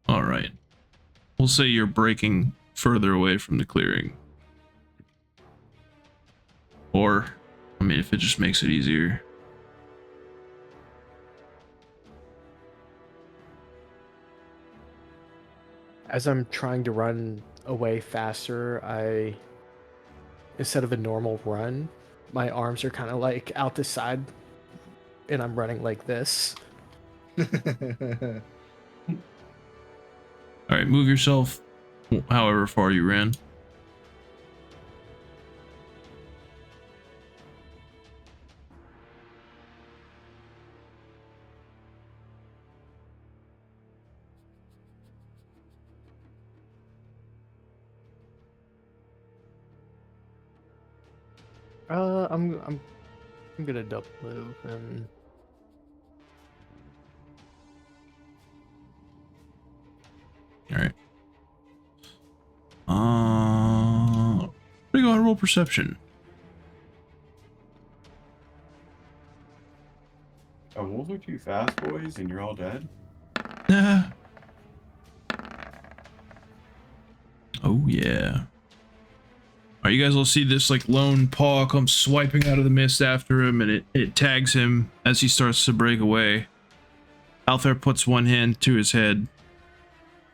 Speaker 1: All right. We'll say you're breaking further away from the clearing. Or, I mean, if it just makes it easier.
Speaker 5: As I'm trying to run away faster, instead of a normal run, my arms are kind of like out the side, and I'm running like this.
Speaker 1: All right, move yourself however far you ran.
Speaker 5: I'm gonna double move and
Speaker 1: All right. We go and roll perception.
Speaker 3: Oh, wolves are too fast, boys, and you're all dead.
Speaker 1: Oh yeah. All right, you guys will see this like lone paw come swiping out of the mist after him, and it tags him as he starts to break away. Althair puts one hand to his head,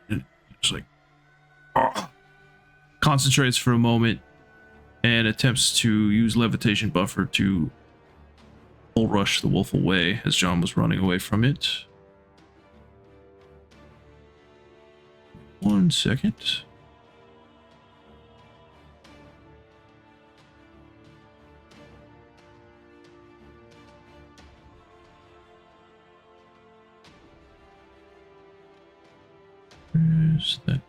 Speaker 1: and just like concentrates for a moment, and attempts to use levitation buffer to bull rush the wolf away as John was running away from it. 1 second. That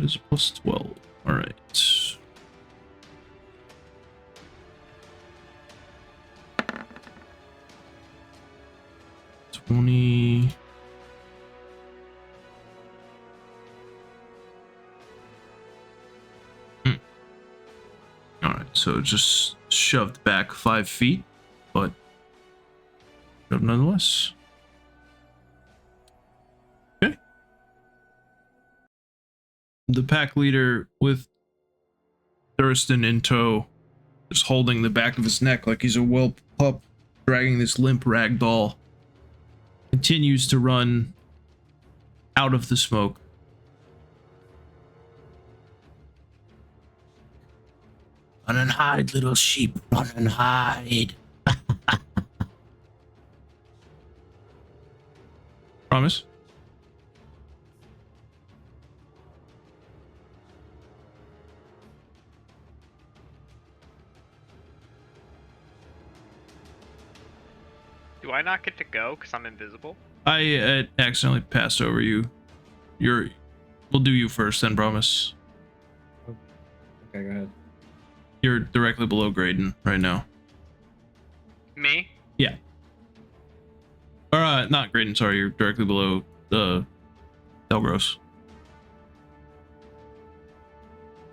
Speaker 1: is a plus 12. All right. $20. All right, so just shoved back 5 feet, but shoved nonetheless. Okay. The pack leader with Thurston in tow, just holding the back of his neck like he's a whelp pup, dragging this limp rag doll, continues to run out of the smoke.
Speaker 7: Run and hide, little sheep. Run and hide.
Speaker 1: Promise?
Speaker 4: Do I not get to go because I'm invisible?
Speaker 1: I accidentally passed over you. We'll do you first then, Promise.
Speaker 6: Okay, go ahead.
Speaker 1: You're directly below Graydon right now.
Speaker 4: Me?
Speaker 1: Yeah. Or not Graydon, sorry, you're directly below the Delgros.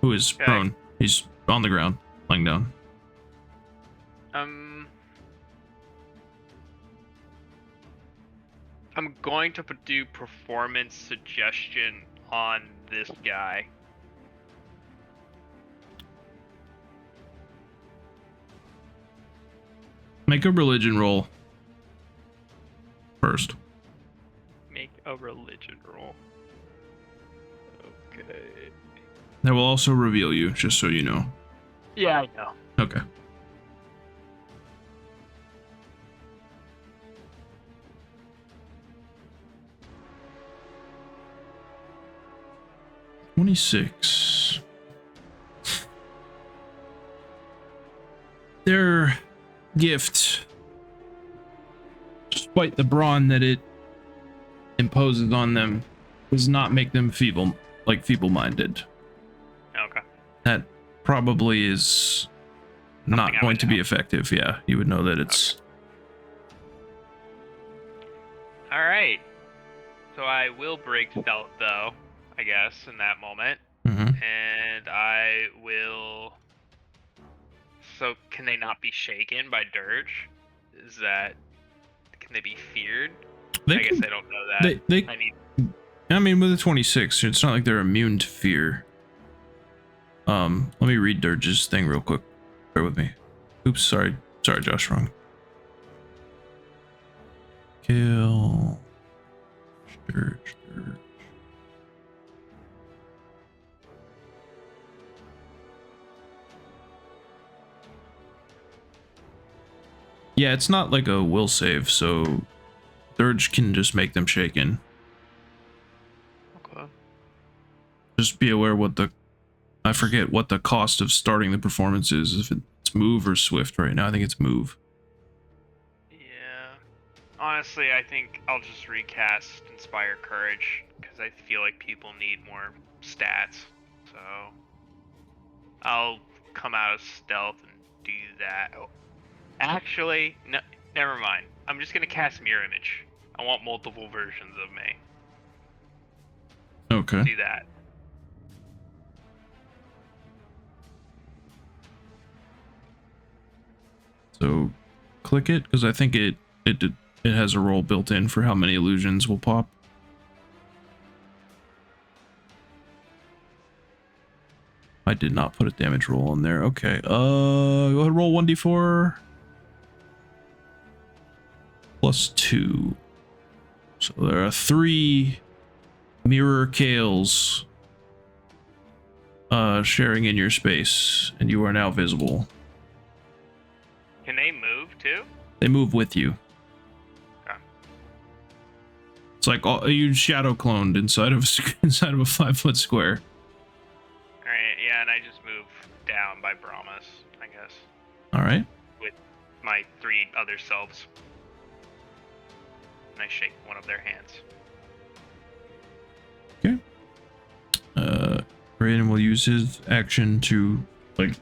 Speaker 1: Who is
Speaker 4: Okay.
Speaker 1: prone. He's on the ground, lying down.
Speaker 4: I'm going to do performance suggestion on this guy.
Speaker 1: Make a religion roll first.
Speaker 4: Make a religion roll. Okay.
Speaker 1: That will also reveal you, just so you know.
Speaker 4: Yeah, I know.
Speaker 1: Okay. $26. Their gift, despite the brawn that it imposes on them, does not make them feeble-minded.
Speaker 4: Okay.
Speaker 1: That probably is not
Speaker 4: Something I
Speaker 1: going
Speaker 4: would
Speaker 1: to be
Speaker 4: know.
Speaker 1: effective. Yeah, you would know that it's...
Speaker 4: All right. So I will break stealth, though, I guess, in that moment.
Speaker 1: Mhm.
Speaker 4: And I will... So can they not be shaken by dirge? Is that... Can they be feared?
Speaker 1: They
Speaker 4: I guess
Speaker 1: can-
Speaker 4: I don't know that.
Speaker 1: They,
Speaker 4: I need...
Speaker 1: I mean, with a 26, it's not like they're immune to fear. Let me read Dirge's thing real quick. Bear with me. Oops, sorry, Josh, wrong. Kill. Dirge. Yeah, it's not like a will save, so Dirge can just make them shaken.
Speaker 4: Okay.
Speaker 1: Just be aware what the... I forget what the cost of starting the performance is. If it's move or swift right now. I think it's move.
Speaker 4: Yeah. Honestly, I think I'll just recast Inspire Courage because I feel like people need more stats. So I'll come out of stealth and do that. Oh, actually, no, never mind. I'm just gonna cast Mirror Image. I want multiple versions of me.
Speaker 1: Okay.
Speaker 4: Do that.
Speaker 1: So click it because I think it has a roll built in for how many illusions will pop. I did not put a damage roll in there. Okay. Go ahead, roll 1d4 plus 2. So there are 3 mirror Kaels sharing in your space, and you are now visible.
Speaker 4: Can they move too?
Speaker 1: They move with you.
Speaker 4: Okay.
Speaker 1: It's like you shadow cloned inside of a 5-foot square.
Speaker 4: Alright, yeah, and I just move down by Brahmas, I guess.
Speaker 1: All right.
Speaker 4: With my 3 other selves. And I shake one of their hands.
Speaker 1: Okay. Brayden will use his action to like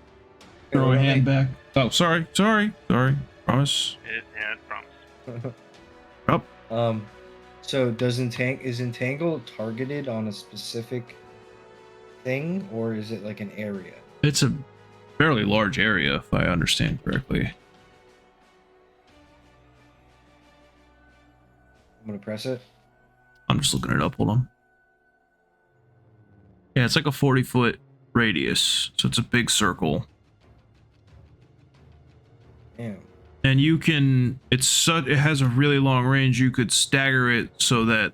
Speaker 1: throw a hand back. Oh, sorry. Promise.
Speaker 4: Yeah, promise.
Speaker 1: Up.
Speaker 6: So is Entangle targeted on a specific thing, or is it like an area?
Speaker 1: It's a fairly large area, if I understand correctly.
Speaker 6: I'm gonna press it.
Speaker 1: I'm just looking it up. Hold on. Yeah, it's like a 40-foot radius, so it's a big circle.
Speaker 6: Damn.
Speaker 1: And you can, it has a really long range. You could stagger it so that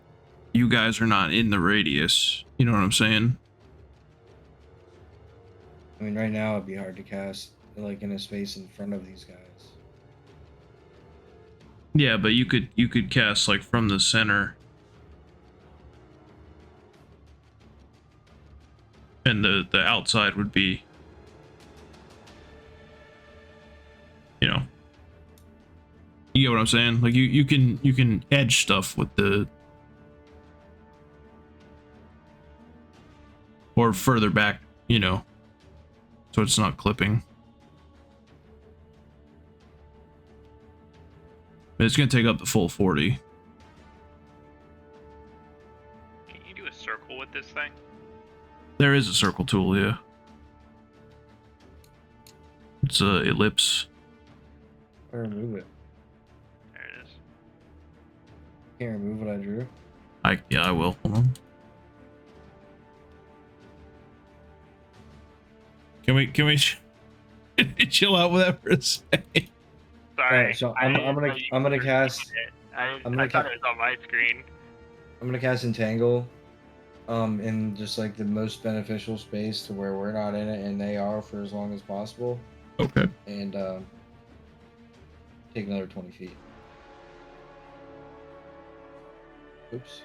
Speaker 1: you guys are not in the radius. You know what I'm saying?
Speaker 6: I mean, right now it'd be hard to cast like in a space in front of these guys.
Speaker 1: Yeah, but you could cast like from the center. And the outside would be, you know, you get what I'm saying? Like you can edge stuff with the, or further back, you know, so it's not clipping. But it's gonna take up the full 40.
Speaker 4: Can you do a circle with this thing?
Speaker 1: There is a circle tool, yeah. It's a ellipse.
Speaker 6: Or remove it.
Speaker 4: There it is.
Speaker 6: Can't remove what I drew.
Speaker 1: Yeah, I will. Hold on. Can we chill out with that for a second?
Speaker 4: Sorry.
Speaker 6: Alright, so I'm gonna cast.
Speaker 4: I
Speaker 6: gonna
Speaker 4: thought it was on my screen.
Speaker 6: I'm gonna cast Entangle, in just like the most beneficial space to where we're not in it and they are for as long as possible,
Speaker 1: Okay.
Speaker 6: and take another 20 feet. Oops.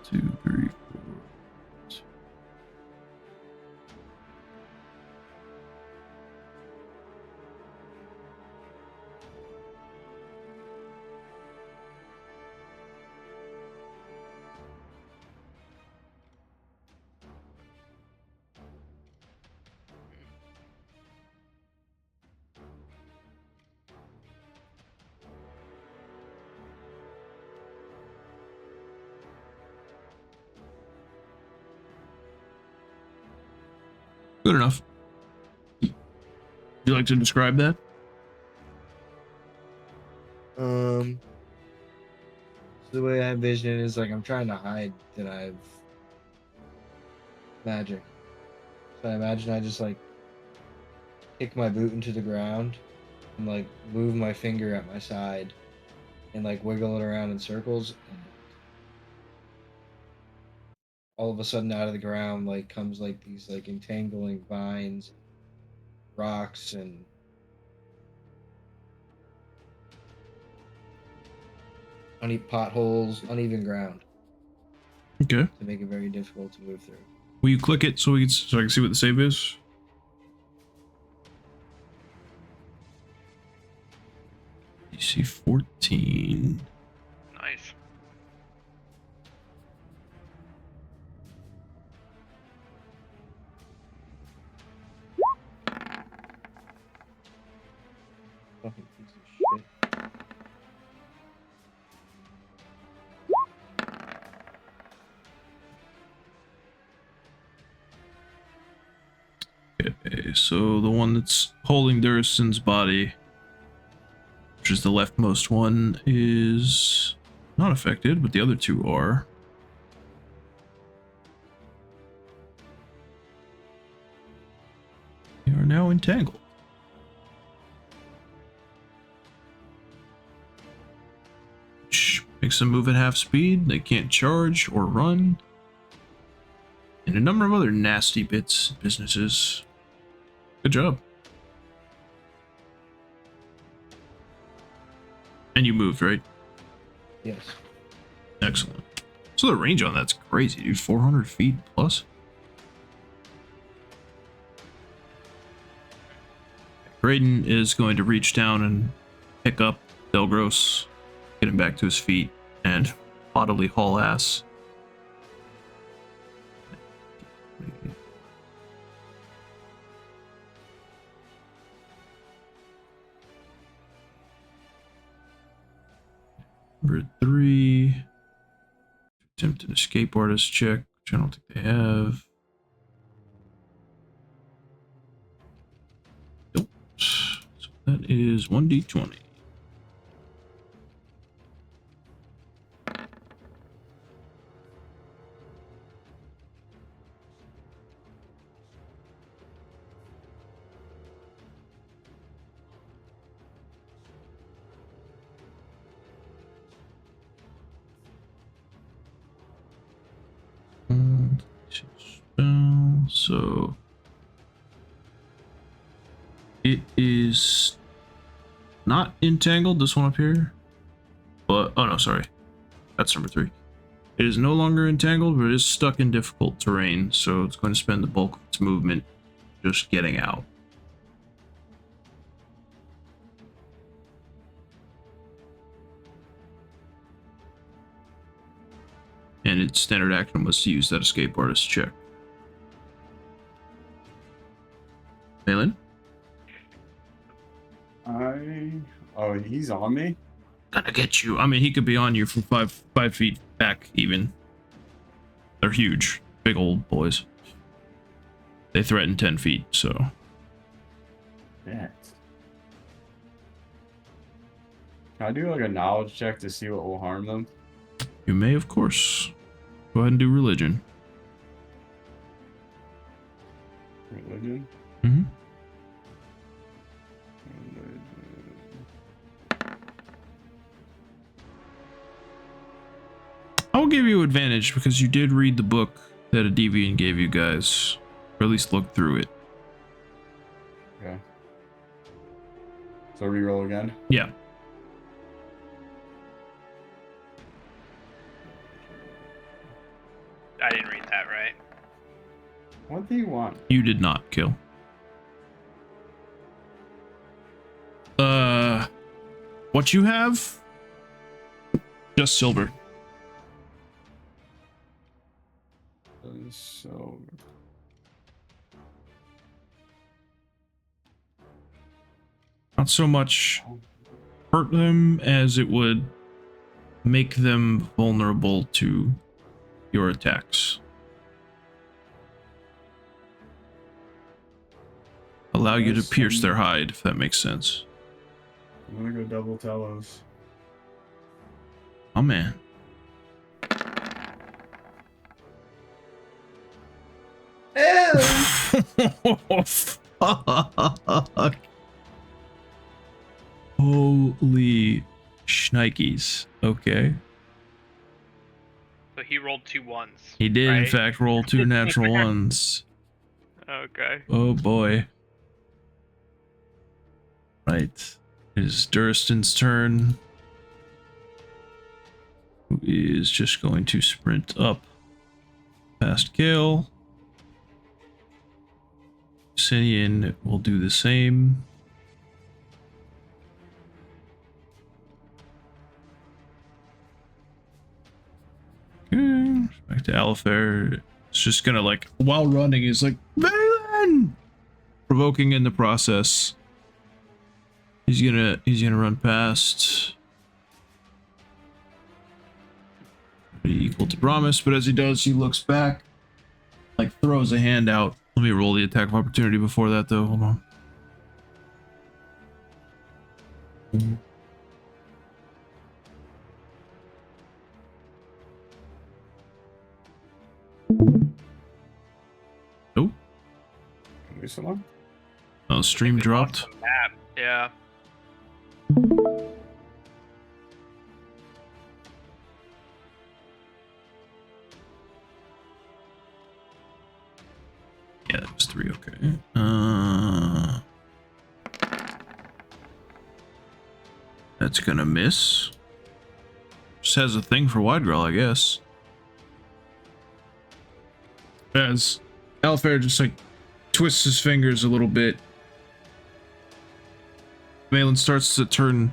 Speaker 1: Two, three, four. Good enough. Would you like to describe that?
Speaker 6: So the way I envision it is like I'm trying to hide that I have magic. So I imagine I just like kick my boot into the ground and like move my finger at my side and like wiggle it around in circles. And all of a sudden, out of the ground, like comes like these like entangling vines, rocks, and potholes, uneven ground
Speaker 1: Okay.
Speaker 6: to make it very difficult to move through.
Speaker 1: Will you click it so I can see what the save is? DC 14.
Speaker 4: Nice.
Speaker 6: Fucking piece of shit.
Speaker 1: Okay, so the one that's holding Durison's body, which is the leftmost one, is not affected, but the other two are. They are now entangled. Which makes them move at half speed. They can't charge or run. And a number of other nasty businesses. Good job. And you moved, right?
Speaker 6: Yes.
Speaker 1: Excellent. So the range on that's crazy, dude. 400 feet plus. Graydon is going to reach down and pick up Delgros, get him back to his feet, and bodily haul ass. Number 3. Attempt an escape artist check, which I don't think they have. Nope. So that is 1d20. So it is not entangled, this one up here, but oh no, sorry, that's number 3. It is no longer entangled, but it is stuck in difficult terrain, so it's going to spend the bulk of its movement just getting out. And its standard action was to use that escape artist check. Malin?
Speaker 3: Oh, he's on me?
Speaker 1: Gonna get you. I mean, he could be on you from five feet back even. They're huge. Big old boys. They threaten 10 feet, so.
Speaker 3: Yeah. Can I do like a knowledge check to see what will harm them?
Speaker 1: You may, of course. Go ahead and do religion.
Speaker 3: Religion?
Speaker 1: Mm-hmm. I'll give you advantage because you did read the book that a deviant gave you guys, or at least look through it.
Speaker 3: Okay. So reroll again?
Speaker 1: Yeah.
Speaker 4: I didn't read that right.
Speaker 3: What do you want?
Speaker 1: You did not kill. What you have? Just silver.
Speaker 3: So
Speaker 1: Not so much hurt them as it would make them vulnerable to your attacks. Allow you to pierce their hide, if that makes sense.
Speaker 3: I'm gonna go double Telos.
Speaker 1: Oh man. Fuck. Holy Schnikes. Okay.
Speaker 4: So he rolled 2 1s.
Speaker 1: He did, in
Speaker 4: right?
Speaker 1: fact, roll 2 natural ones.
Speaker 4: Okay.
Speaker 1: Oh boy. Right. It is Duristan's turn. Who is just going to sprint up past Kael. Sinian will do the same. Okay. Back to Alifair. It's just gonna, like, while running, is like, Valen! Provoking in the process. He's gonna run past. Pretty equal to Promise, but as he does, he looks back, like throws a hand out. Let me roll the attack of opportunity before that, though. Hold on. Nope.
Speaker 3: Maybe someone?
Speaker 1: Oh, stream
Speaker 4: They lost
Speaker 1: dropped.
Speaker 4: the map. Yeah.
Speaker 1: Yeah, that was 3. Okay. That's gonna miss. Just has a thing for Widegrowl, I guess. As Alifair just like twists his fingers a little bit, Valen starts to turn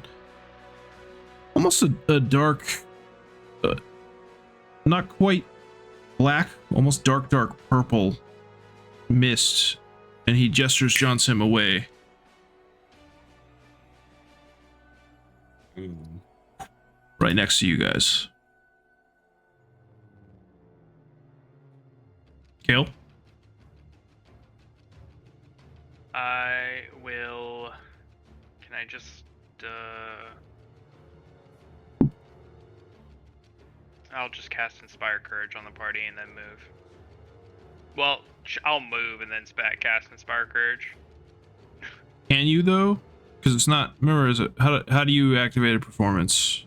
Speaker 1: almost a dark, not quite black, almost dark purple mist, and he gestures Johns him away. Right next to you guys. Kael?
Speaker 4: I will. Can I just? I'll just cast Inspire Courage on the party and then move. Well, I'll move and then cast Inspire Courage.
Speaker 1: Can you though? Because it's not. Remember, is it how do you activate a performance?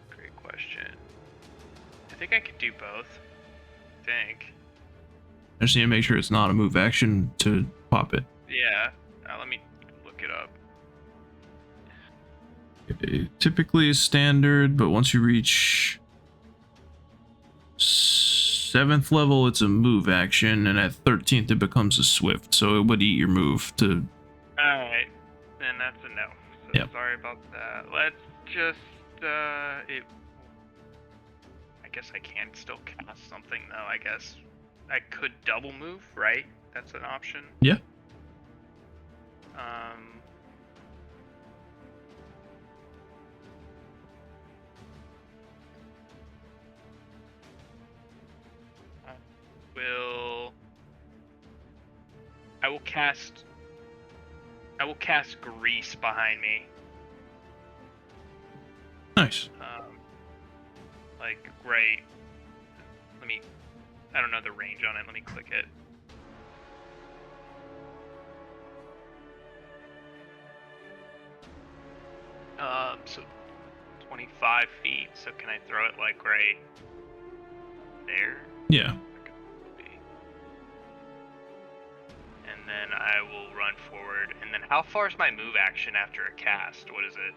Speaker 4: Great question. I think I could do both. I think.
Speaker 1: I just need to make sure it's not a move action to pop it.
Speaker 4: Yeah. Let me look it up.
Speaker 1: It typically is standard, but once you reach 7th level, it's a move action, and at 13th, it becomes a swift. So it would eat your move to.
Speaker 4: Alright. Then that's a no. So
Speaker 1: Yep.
Speaker 4: sorry about that. Let's just I guess I can still cast something though. I guess I could double move, right? That's an option.
Speaker 1: Yeah.
Speaker 4: I will cast Grease behind me.
Speaker 1: Nice.
Speaker 4: Like right. I don't know the range on it. Let me click it. So 25 feet. So can I throw it like right there?
Speaker 1: Yeah.
Speaker 4: And then I will run forward. And then how far is my move action after a cast? What is it?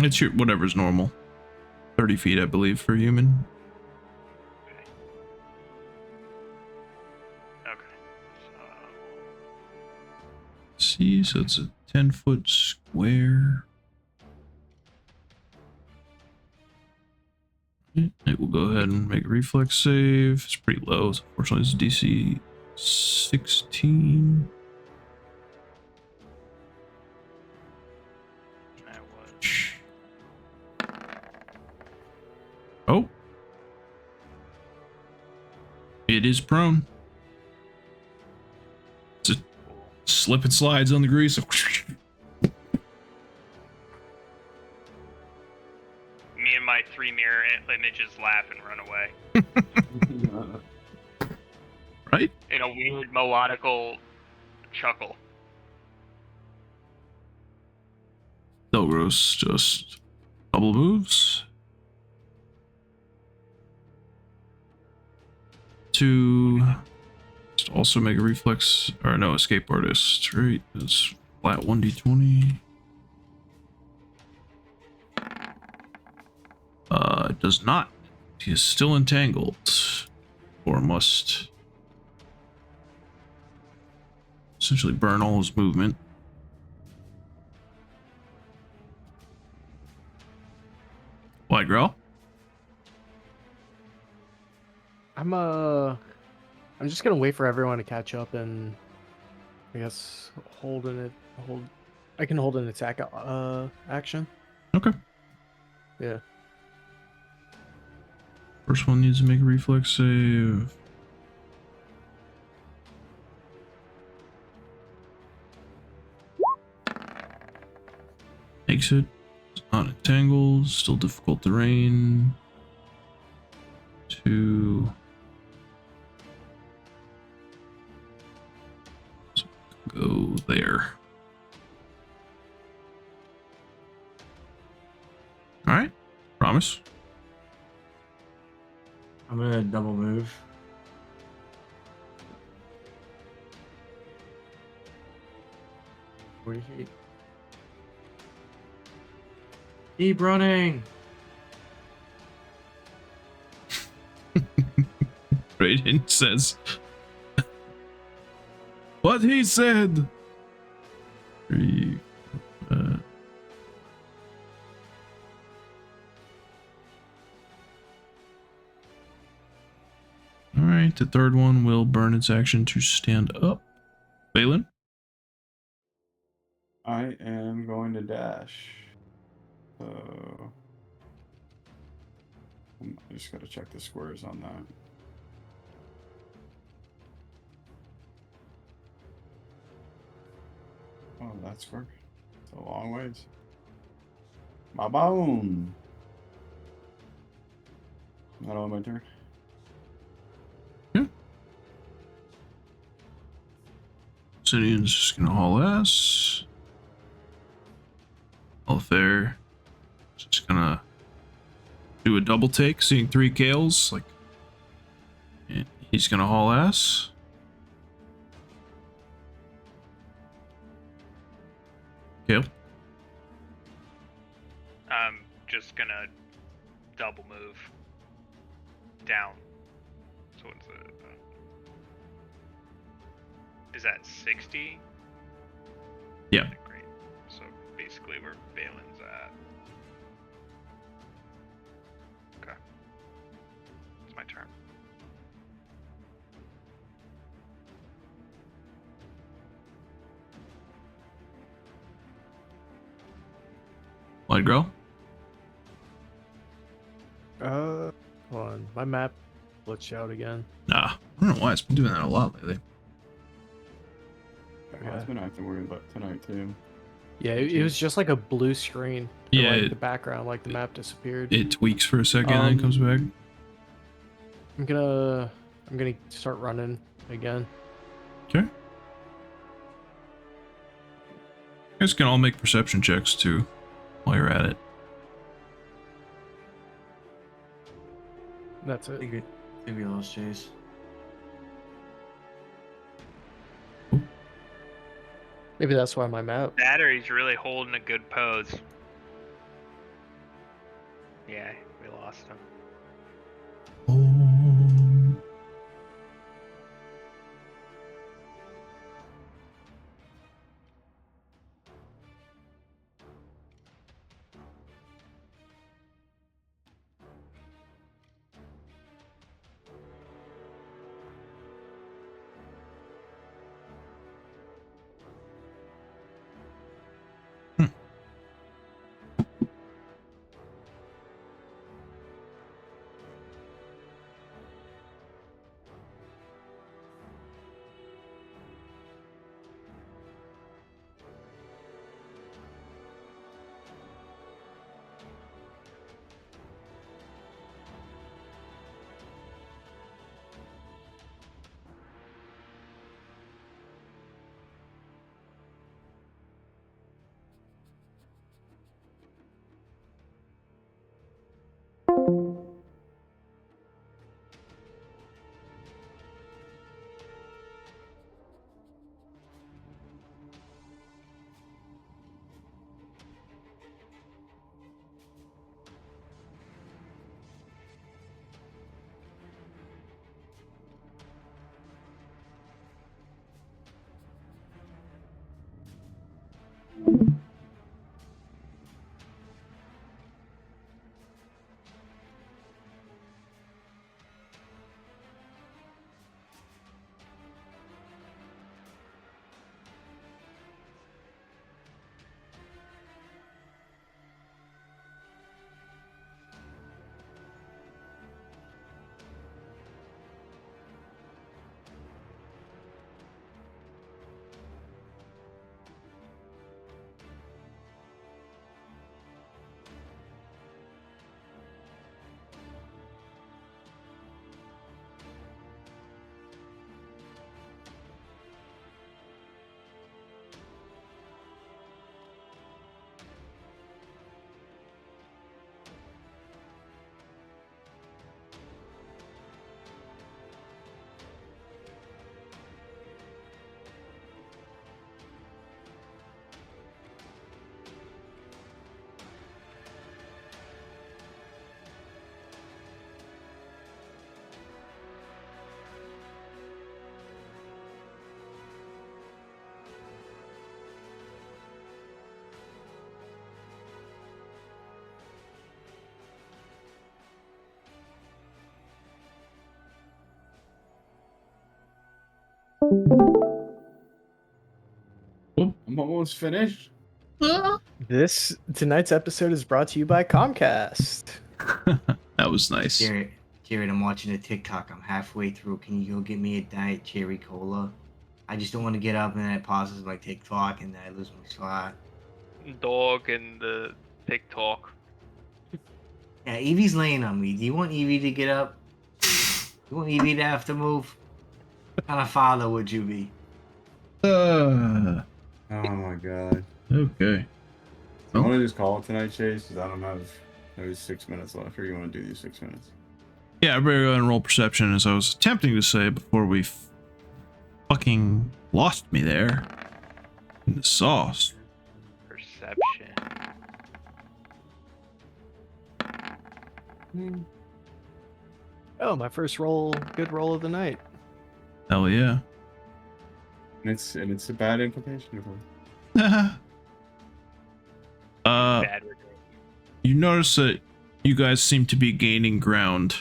Speaker 1: It's your whatever's normal. 30 feet, I believe, for human.
Speaker 4: Okay.
Speaker 1: See, so it's a 10-foot square. It will go ahead and make a reflex save. It's pretty low. So unfortunately, it's DC 16. Oh. It is prone. It's a slip and slides on the grease.
Speaker 4: Me and my 3 mirror images laugh and run away.
Speaker 1: Right?
Speaker 4: In a weird melodical chuckle.
Speaker 1: Delgros just double moves. To just also make a reflex, or no, escape artist, right? It's flat 1d20. It does not. He is still entangled, or must essentially burn all his movement. Widegrowl.
Speaker 5: I'm just gonna wait for everyone to catch up and I guess I can hold an attack action.
Speaker 1: Okay.
Speaker 5: Yeah.
Speaker 1: First one needs to make a reflex save. Makes it. It's not entangled. Still difficult terrain. 2. So go there. All right. Promise.
Speaker 2: I'm gonna double move. Where he? Keep running.
Speaker 1: Raiden says what he said. 3. All right, the third one will burn its action to stand up. Balin.
Speaker 3: I am going to dash. So I just gotta check the squares on that. Oh, that square. It's a long ways. My bone. Not on my turn.
Speaker 1: Obsidian's just gonna haul ass. All fair. Just gonna do a double take, seeing 3 Kaels. Like, and he's gonna haul ass. Kael.
Speaker 4: I'm just gonna double move down. So what's it? Is that 60?
Speaker 1: Yeah.
Speaker 4: Great. So basically where Balin's at. Okay. It's my turn.
Speaker 1: Widegrowl.
Speaker 5: Hold on. My map glitched out again.
Speaker 1: Nah, I don't know why it's been doing that a lot lately.
Speaker 3: It's been acting weird tonight too.
Speaker 5: Yeah, it was just like a blue screen. For,
Speaker 1: Yeah,
Speaker 5: like the background, like the map disappeared.
Speaker 1: It tweaks for a second and then comes back.
Speaker 5: I'm gonna start running again.
Speaker 1: Okay. You guys can all make perception checks too while you're at it.
Speaker 5: That's
Speaker 2: I
Speaker 5: it.
Speaker 2: think we lost Chase.
Speaker 5: Maybe that's why my map.
Speaker 4: That or he's really holding a good pose. Yeah, we lost him.
Speaker 3: I'm almost finished.
Speaker 5: Tonight's episode is brought to you by Comcast.
Speaker 1: That was nice.
Speaker 2: Jared, I'm watching a TikTok. I'm halfway through. Can you go get me a Diet Cherry Cola? I just don't want to get up and then it pauses my TikTok and then I lose my spot.
Speaker 4: Dog and the TikTok.
Speaker 2: Yeah, Evie's laying on me. Do you want Evie to get up? You want Evie to have to move? What kind of father would you be?
Speaker 3: Oh my god.
Speaker 1: Okay.
Speaker 3: You want to just call it tonight, Chase? Because I don't have. There's 6 minutes left. Or you want to do these 6 minutes?
Speaker 1: Yeah, I better go ahead and roll perception, as I was attempting to say before we fucking lost me there in the sauce.
Speaker 4: Perception.
Speaker 5: Oh, my first roll, good roll of the night.
Speaker 1: Hell yeah.
Speaker 3: And it's a bad implication of
Speaker 4: Bad regret.
Speaker 1: You notice that you guys seem to be gaining ground.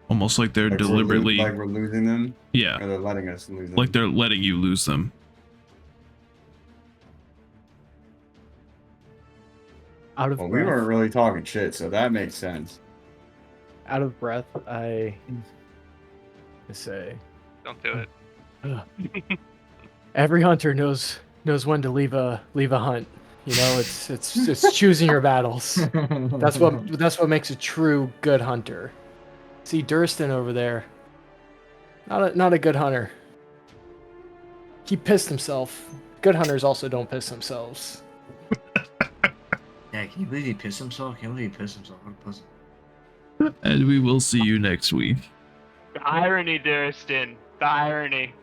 Speaker 1: Almost like they're deliberately...
Speaker 3: like we're losing them?
Speaker 1: Yeah.
Speaker 3: Or they're letting us lose them?
Speaker 1: Like they're letting you lose them.
Speaker 5: Out of
Speaker 3: Well,
Speaker 5: breath.
Speaker 3: we weren't really talking shit, so that makes sense.
Speaker 5: Out of breath, I say,
Speaker 4: Don't do it.
Speaker 5: every hunter knows when to leave a hunt. You know, it's choosing your battles. That's what makes a true good hunter. See Durston over there. Not a good hunter. He pissed himself. Good hunters also don't piss themselves.
Speaker 2: Yeah, can you believe he pissed himself? Can't believe he pissed himself. What a pussy.
Speaker 1: And we will see you next week.
Speaker 4: The irony, Durston. The irony.